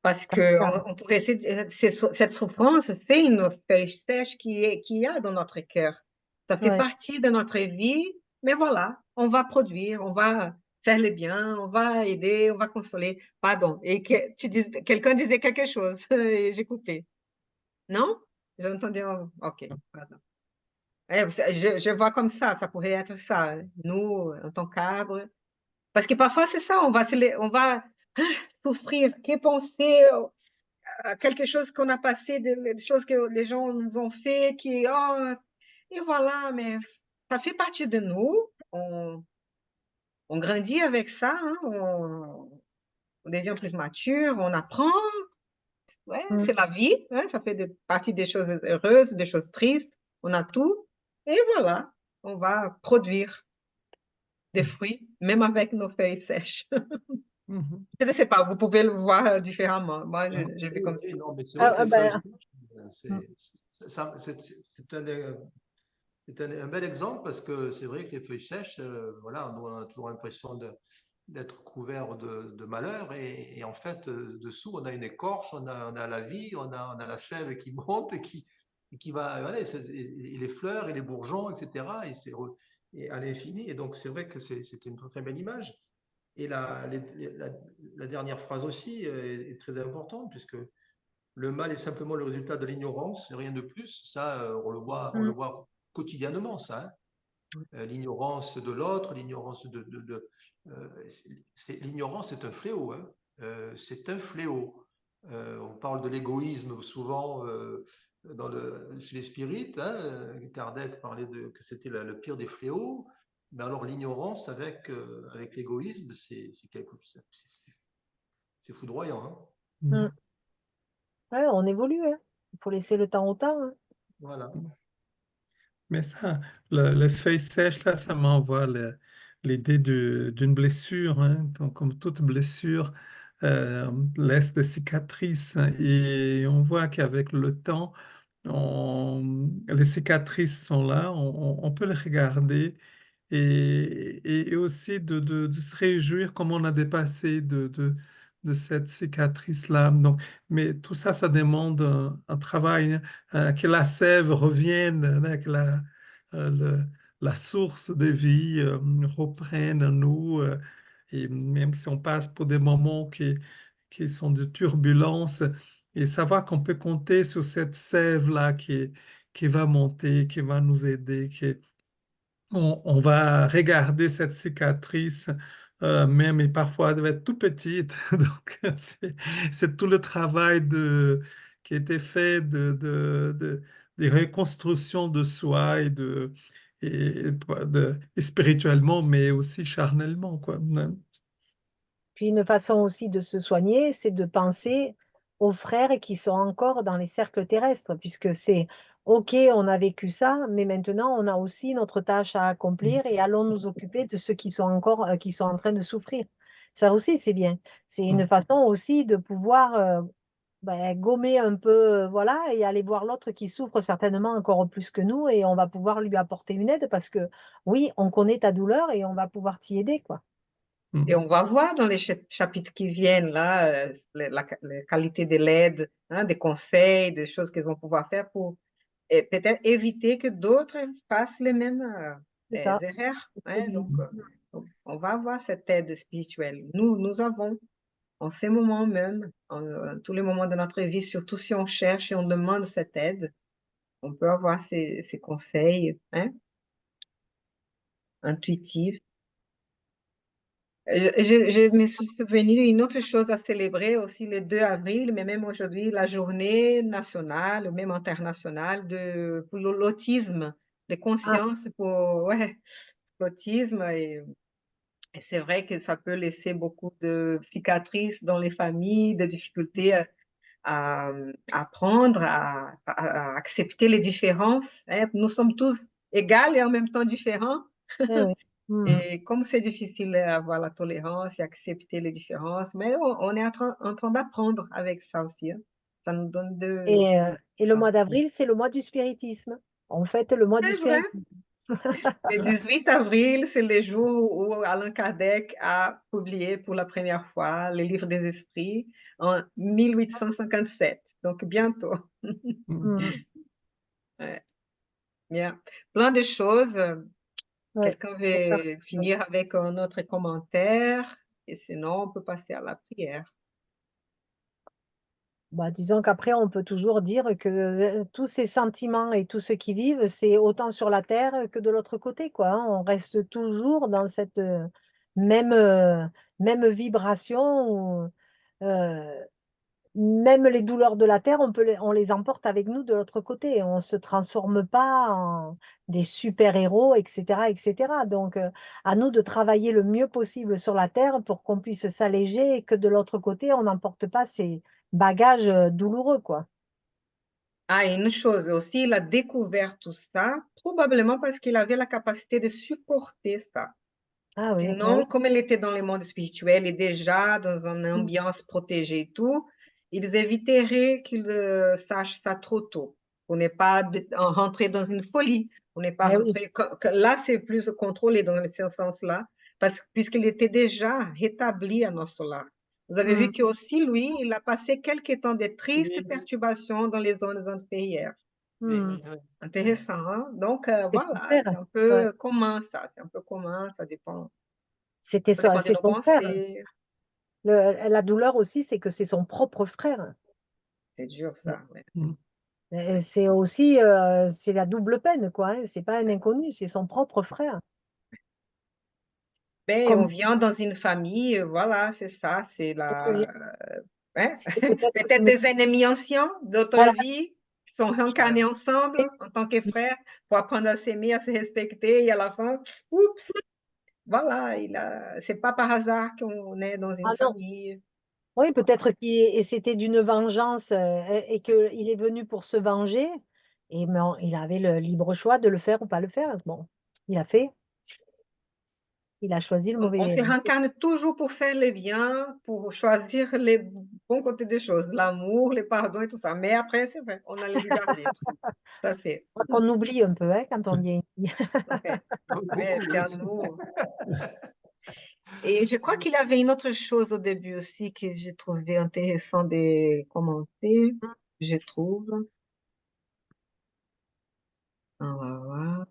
Parce Ça me que parle. on pourrait essayer cette souffrance, c'est une feuille sèche qu'il y a dans notre cœur. Ça fait Ouais. partie de notre vie, mais voilà, on va produire, on va faire le bien, on va aider, on va consoler. Pardon. Et quelqu'un disait quelque chose et j'ai coupé. Non? J'ai entendu. Ok, pardon. Je vois comme ça pourrait être ça. Nous, en tant qu'arbre. Parce que parfois, c'est ça, on va souffrir, que penser à quelque chose qu'on a passé, des choses que les gens nous ont fait, et voilà, mais ça fait partie de nous. On grandit avec ça, hein, on devient plus mature, on apprend. Ouais, Mm. c'est la vie, hein, ça fait partie des choses heureuses, des choses tristes. On a tout. Et voilà, on va produire des fruits, même avec nos feuilles sèches. Mhm. Je ne sais pas, vous pouvez le voir différemment. Moi, Ouais. j'ai vu Oui, comme oui, ça. non, mais c'est vrai Ah, que ah, les feuilles ben, mm. c'est un bel exemple parce que c'est vrai que les feuilles sèches, voilà, on a toujours l'impression d'être couvert de malheur et en fait, dessous, on a une écorce, on a la vie, on a la sève qui monte et qui va, voilà, et les fleurs et les bourgeons, etc. Et à l'infini. Et donc, c'est vrai que c'est une très belle image. Et la dernière phrase aussi est très importante puisque le mal est simplement le résultat de l'ignorance, rien de plus. Ça, on le Mm. voit quotidiennement, ça. Hein. L'ignorance de l'autre, l'ignorance l'ignorance est un fléau. Hein. C'est un fléau. On parle de l'égoïsme souvent chez les spirites. Hein. Kardec parlait que c'était le pire des fléaux. Mais alors l'ignorance avec l'égoïsme, c'est foudroyant. Hein. Mm. Mm. Ouais, on évolue, hein. Il faut laisser le temps au temps, hein. Voilà. Mais ça, les feuilles sèches, là, ça m'envoie l'idée d'une blessure, hein. Donc, comme toute blessure, laisse des cicatrices, hein. Et on voit qu'avec le temps, les cicatrices sont là, on peut les regarder et aussi de se réjouir comme on a dépassé de cette cicatrice-là. Donc, mais tout ça, ça demande un travail, hein, que la sève revienne, hein, que la source de vie reprenne en nous. Et même si on passe pour des moments qui sont de turbulence, et savoir qu'on peut compter sur cette sève-là qui va monter, qui va nous aider, on va regarder cette cicatrice, même et parfois elle va être tout petite. Donc, c'est tout le travail qui a été fait de reconstruction de soi et spirituellement, mais aussi charnellement, quoi. Puis une façon aussi de se soigner, c'est de penser aux frères qui sont encore dans les cercles terrestres, puisque c'est OK, on a vécu ça, mais maintenant on a aussi notre tâche à accomplir et allons nous occuper de ceux qui sont encore, qui sont en train de souffrir. Ça aussi, c'est bien. C'est une façon aussi de pouvoir ben, gommer un peu, voilà, et aller voir l'autre qui souffre certainement encore plus que nous et on va pouvoir lui apporter une aide parce que oui, on connaît ta douleur et on va pouvoir t'y aider, quoi. Et on va voir dans les chapitres qui viennent, là, la qualité de l'aide, hein, des conseils, des choses qu'ils vont pouvoir faire pour peut-être éviter que d'autres fassent les mêmes C'est ça. erreurs. Hein. Produit. Donc, on va avoir cette aide spirituelle. Nous avons, en ces moments même, en tous les moments de notre vie, surtout si on cherche et on demande cette aide, on peut avoir ces conseils, hein, intuitifs. Je me suis souvenu d'une autre chose à célébrer aussi le 2 avril, mais même aujourd'hui, la journée nationale, ou même internationale pour l'autisme, de Ah, conscience pour ouais, l'autisme. Et c'est vrai que ça peut laisser beaucoup de cicatrices dans les familles, de difficultés à apprendre, à accepter les différences. Hein. Nous sommes tous égaux et en même temps différents. eh oui. Hmm. Et comme c'est difficile d'avoir la tolérance et accepter les différences, mais on est en train d'apprendre avec ça aussi, hein. Ça nous donne de... Et le mois d'avril, c'est le mois du spiritisme. On fête le mois du C'est vrai. spiritisme. Le 18 avril, c'est le jour où Allan Kardec a publié pour la première fois le livre des esprits en 1857. Donc, bientôt. Hmm. Ouais, bien. Plein de choses. Ouais, Quelqu'un c'est pour ça. veut finir avec un autre commentaire et sinon, on peut passer à la prière. Bah, disons qu'après, on peut toujours dire que tous ces sentiments et tous ceux qui vivent, c'est autant sur la terre que de l'autre côté, quoi, hein. On reste toujours dans cette même, même vibration. euh, Même les douleurs de la terre, on les emporte avec nous de l'autre côté. On ne se transforme pas en des super-héros, etc., etc. Donc, à nous de travailler le mieux possible sur la terre pour qu'on puisse s'alléger et que de l'autre côté, on n'emporte pas ces bagages douloureux, quoi. Ah, et une chose aussi, il a découvert tout ça, probablement parce qu'il avait la capacité de supporter ça. Ah oui, ben oui. Sinon, comme elle était dans le monde spirituel et déjà dans une Mm. ambiance protégée et tout, ils éviteraient qu'ils sachent ça trop tôt, pour ne pas rentrer dans une folie, pour ne pas Eh oui. rentrer. Là, c'est plus contrôlé dans ce sens-là, puisqu'il était déjà rétabli à notre solar. Vous avez vu Mm. que aussi, lui, il a passé quelques temps de tristes Oui, perturbations dans les zones inférieures. oui, Mm. oui, oui. Intéressant, hein? Donc, C'est son voilà, c'est frère. un Ouais. peu commun, ça. C'est un peu commun, ça dépend de C'est nos son frère. pensées. La douleur aussi, c'est que c'est son propre frère. C'est dur, ça. Ouais. C'est aussi, c'est la double peine, quoi, hein. C'est pas un inconnu, c'est son propre frère. Ben, on Comme vient dans une famille, voilà, c'est ça, c'est la... hein? c'est peut-être Peut-être une... des ennemis anciens d'autres Voilà. vies qui sont Ouais. réincarnés ensemble en tant que frères pour apprendre à s'aimer, à se respecter et à la fin, oups, voilà, c'est pas par hasard qu'on est dans une Ah non, famille. oui, peut-être qu'il c'était d'une vengeance et qu'il est venu pour se venger. Et mais il avait le libre choix de le faire ou pas le faire. Bon, il a fait, il a choisi le On mauvais. se réincarne toujours pour faire le bien, pour choisir les bons côtés des choses, l'amour, le pardon et tout ça. Mais après, c'est vrai, on a le libre arbitre. Ça fait. On oublie un peu hein, quand on vient ici. Ouais. Mais Beaucoup, c'est oui. à nous. Et je crois qu'il y avait une autre chose au début aussi que j'ai trouvé intéressant de commenter, je trouve. Voilà.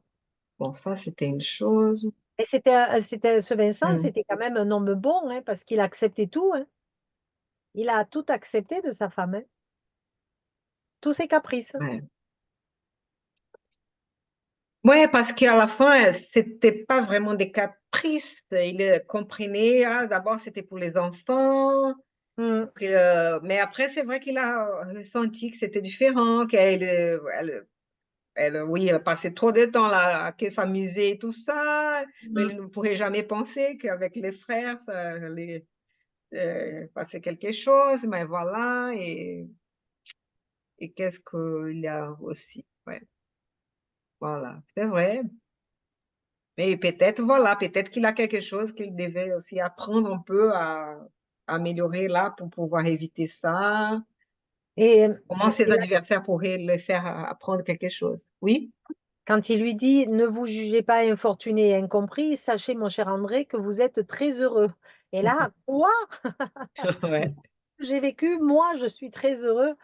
Bon, ça, c'était une chose. Et ce Vincent, Hmm. c'était quand même un homme bon, hein, parce qu'il a accepté tout, hein. Il a tout accepté de sa femme, hein, tous ses caprices. Ouais. Ouais, parce qu'à la fin, c'était pas vraiment des caprices. Il comprenait, ah, d'abord, c'était pour les enfants. Mm. Mais après, c'est vrai qu'il a ressenti que c'était différent, oui, elle passait trop de temps là, à s'amuser et tout ça, mais Mm. il ne pourrait jamais penser qu'avec les frères, ça allait passer quelque chose, mais voilà, et qu'est-ce qu'il y a aussi, ouais, voilà, c'est vrai. Mais peut-être, voilà, peut-être qu'il a quelque chose qu'il devait aussi apprendre un peu à améliorer là pour pouvoir éviter ça. Et, Comment ses et adversaires pourraient le faire apprendre quelque chose. Oui? quand il lui dit, ne vous jugez pas infortuné et incompris, sachez, mon cher André, que vous êtes très heureux. Et là, quoi? Ouais. J'ai vécu, moi, je suis très heureux.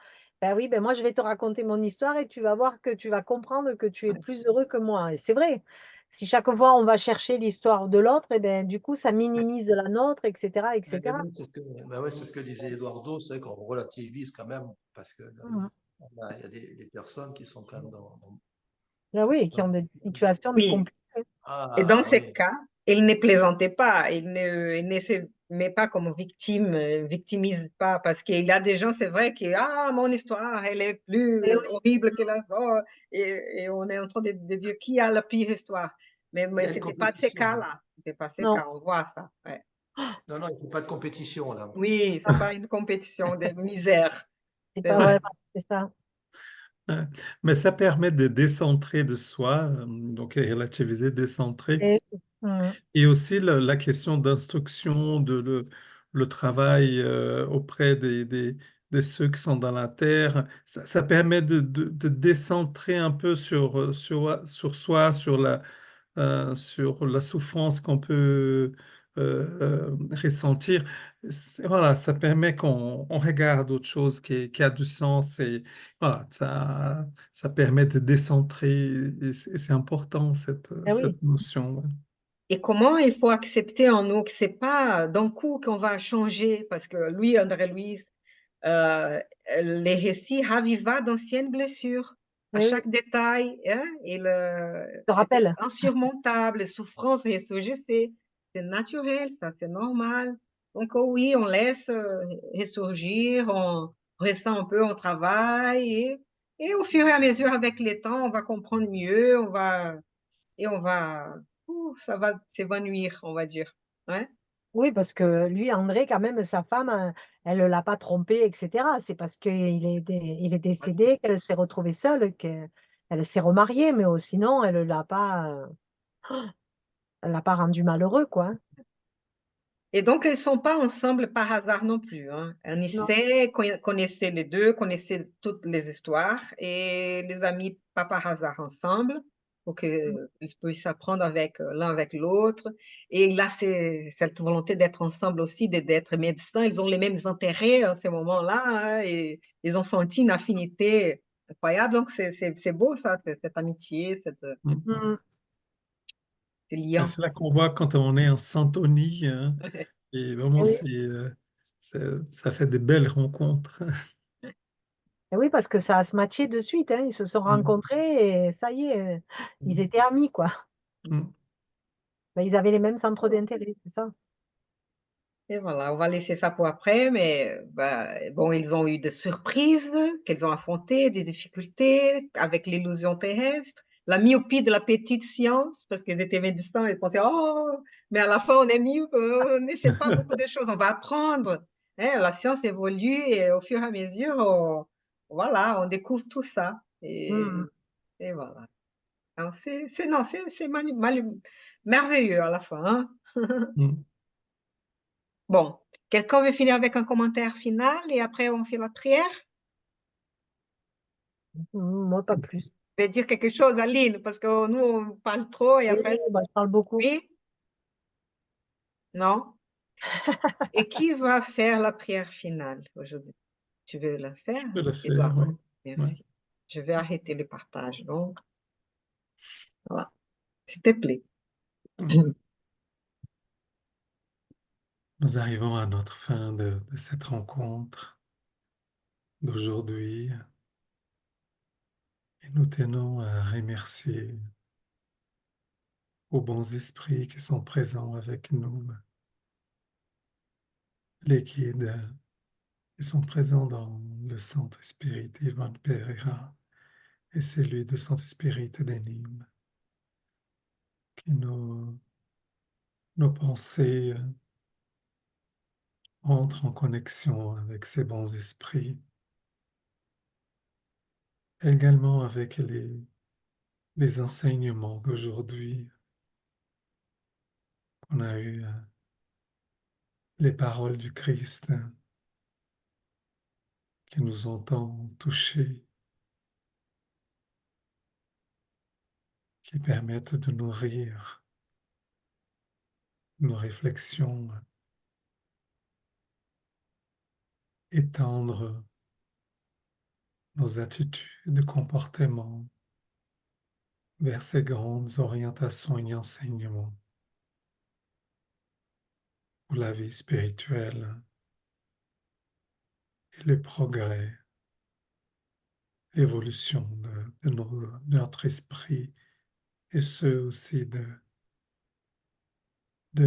Ben oui, ben moi, je vais te raconter mon histoire et tu vas voir que tu vas comprendre que tu es plus heureux que moi. Et c'est vrai. Si chaque fois on va chercher l'histoire de l'autre, et ben du coup, ça minimise la nôtre, etc., Ouais, etc. oui, c'est ce que disait Eduardo, c'est qu'on relativise quand même, parce que Mhm. il y a des personnes qui sont quand même Ben oui, qui ont dans- des situations Oui. compliquées. Et dans Ah ce oui, cas, il ne plaisantait pas, il ne se met pas comme victime, victimise pas, parce qu'il y a des gens, c'est vrai, qui, ah, mon histoire, elle est plus Eh oui. horrible que la vôtre, et on est en train de dire qui a la pire histoire. il y Mais a une c'était pas de ces compétition. cas-là, c'était pas ces Non, cas, on voit ça. Ouais. Non, non, il ne faut pas de compétition là. Oui, c'est pas une compétition de misère, c'est c'est pas vrai. vrai, c'est ça. Mais ça permet de décentrer de soi, donc relativiser, décentrer. Et- Mm. Et aussi la question d'instruction, le travail auprès des ceux qui sont dans la terre, ça permet de décentrer un peu sur soi, sur la souffrance qu'on peut ressentir. Voilà, ça permet qu'on regarde autre chose qui a du sens et voilà, ça permet de décentrer et c'est important Eh oui, cette notion. Ouais. Et comment il faut accepter en nous que c'est pas d'un coup qu'on va changer, parce que lui, André Louise, euh, les récits raviva d'anciennes blessures. À eh oui, chaque détail, hein, je te c'était rappelle. insurmontable, les souffrances ressurgissaient. C'est naturel, ça, c'est normal. Donc, oh oui, on laisse ressurgir, on ressent un peu, on travaille, et au fur et à mesure, avec le temps, on va comprendre mieux, on va, ça va s'évanouir, on va dire. Ouais. Oui, parce que lui, André, quand même, sa femme, elle ne l'a pas trompé, etc. C'est parce il est décédé qu'elle s'est retrouvée seule, qu'elle s'est remariée, mais sinon, elle l'a pas rendu malheureux, quoi. Hein. Et donc, ils ne sont pas ensemble par hasard non plus. Hein. On Non. essaie, connaissait les deux, connaissait toutes les histoires et les amis pas par hasard ensemble pour qu'ils puissent apprendre avec l'un avec l'autre. Et là, c'est cette volonté d'être ensemble aussi, d'être médecins. Ils ont les mêmes intérêts à ce moment-là hein, et ils ont senti une affinité incroyable. Donc, c'est beau ça, cette amitié, Mm. Mm. ce Et lien. c'est là qu'on voit quand on est en syntonie, hein, et vraiment, Eh oui, ça fait des belles rencontres. eh oui, parce que ça a se matché de suite, hein. Ils se sont Mm. rencontrés et ça y est, ils Mm. étaient amis, quoi. Mm. Ben, ils avaient les mêmes centres d'intérêt, c'est ça. Et voilà, on va laisser ça pour après, mais bah, bon, ils ont eu des surprises qu'ils ont affrontées, des difficultés avec l'illusion terrestre, la myopie de la petite science, parce qu'ils étaient médecins, ils pensaient, oh, mais à la fin, on est mieux, on ne sait pas beaucoup de choses, on va apprendre. Hein, la science évolue et au fur et à mesure, voilà, on découvre tout ça. Mm. Et voilà. Alors, non, c'est merveilleux à la fin. Hein. Mm. Bon, quelqu'un veut finir avec un commentaire final et après on fait la prière? Moi, pas plus. Je vais dire quelque chose, Aline, parce que nous, on parle trop et Oui, après, bah, je parle beaucoup. oui, non? Et qui va faire la prière finale aujourd'hui? Tu veux la faire, Je peux le faire, oui. Eduardo? Ouais. Merci. Je vais arrêter le partage, donc, voilà, s'il te plaît. Mm. Nous arrivons à notre fin de cette rencontre d'aujourd'hui et nous tenons à remercier aux bons esprits qui sont présents avec nous, les guides qui sont présents dans le centre spirit Ivan Pereira et celui de centre spirit d'Énigme, que nos pensées entrent en connexion avec ces bons esprits, également avec les enseignements d'aujourd'hui qu'on a eu, les paroles du Christ qui nous ont tant touchés, qui permettent de nourrir nos réflexions, étendre nos attitudes, comportements vers ces grandes orientations et enseignements pour la vie spirituelle et le progrès, l'évolution de notre esprit et ceux aussi de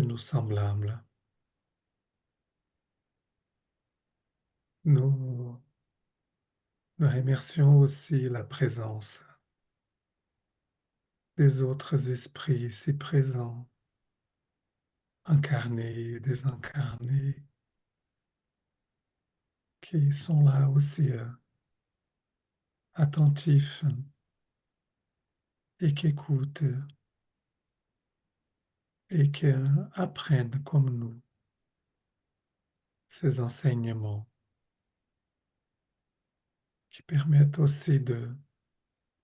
nos semblables. Nous, nous remercions aussi la présence des autres esprits ici présents, incarnés et désincarnés, qui sont là aussi attentifs et qui écoutent et qu'ils apprennent comme nous ces enseignements qui permettent aussi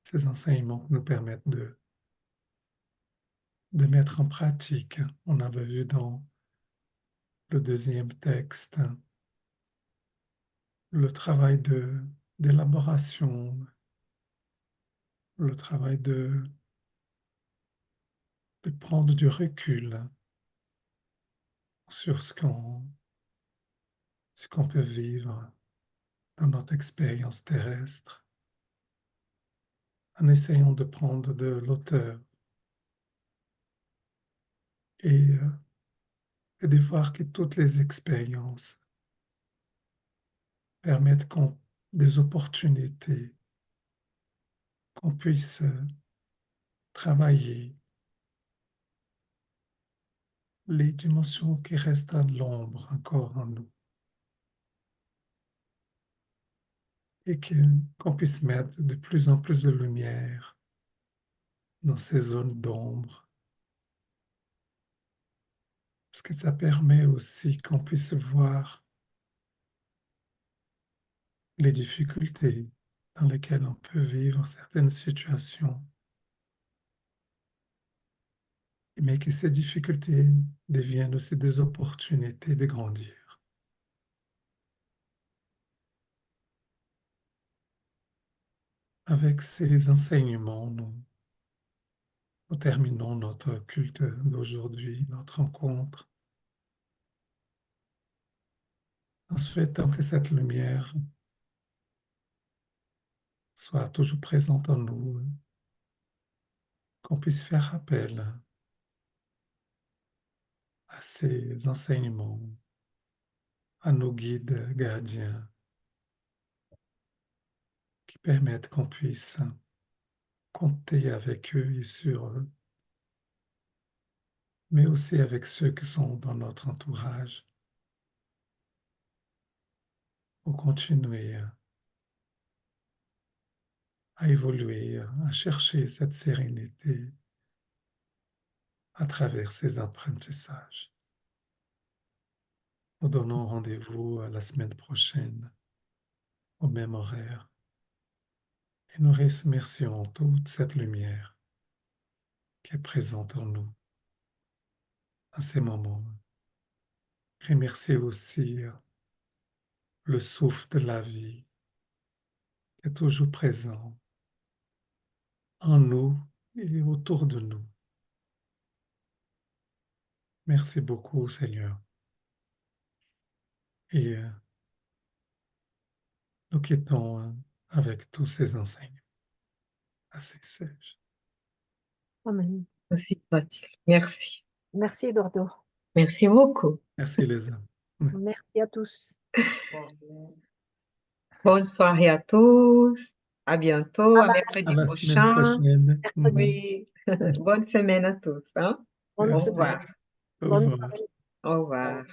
ces enseignements qui nous permettent de mettre en pratique. On avait vu dans le deuxième texte le travail d'élaboration, le travail de prendre du recul sur ce qu'on peut vivre dans notre expérience terrestre, en essayant de prendre de l'auteur et, et de voir que toutes les expériences permettent des opportunités, qu'on puisse travailler les dimensions qui restent à l'ombre encore en nous et qu'on puisse mettre de plus en plus de lumière dans ces zones d'ombre, parce que ça permet aussi qu'on puisse voir les difficultés dans lesquelles on peut vivre certaines situations, mais que ces difficultés deviennent aussi des opportunités de grandir. Avec ces enseignements, nous terminons notre culte d'aujourd'hui, notre rencontre, en souhaitant que cette lumière soit toujours présente en nous, qu'on puisse faire appel à ces enseignements, à nos guides gardiens, qui permettent qu'on puisse compter avec eux et sur eux, mais aussi avec ceux qui sont dans notre entourage, pour continuer à évoluer, à chercher cette sérénité à travers ces apprentissages. Nous donnons rendez-vous à la semaine prochaine, au même horaire, et nous remercions toute cette lumière qui est présente en nous à ces moments. Remercier aussi le souffle de la vie qui est toujours présent en nous et autour de nous. Merci beaucoup, Seigneur. Et nous quittons avec tous ces enseignements assez sages. Amen. Ainsi soit-il. Merci. Merci, Eduardo. Merci beaucoup. Merci les amis. Merci à tous. Bonne soirée à tous. À bientôt, à Bye bye. mercredi À la semaine prochain. prochaine. Oui. Bonne semaine à tous. Hein? Bonne Au Merci. revoir. Au Bonne revoir. soirée. Au revoir.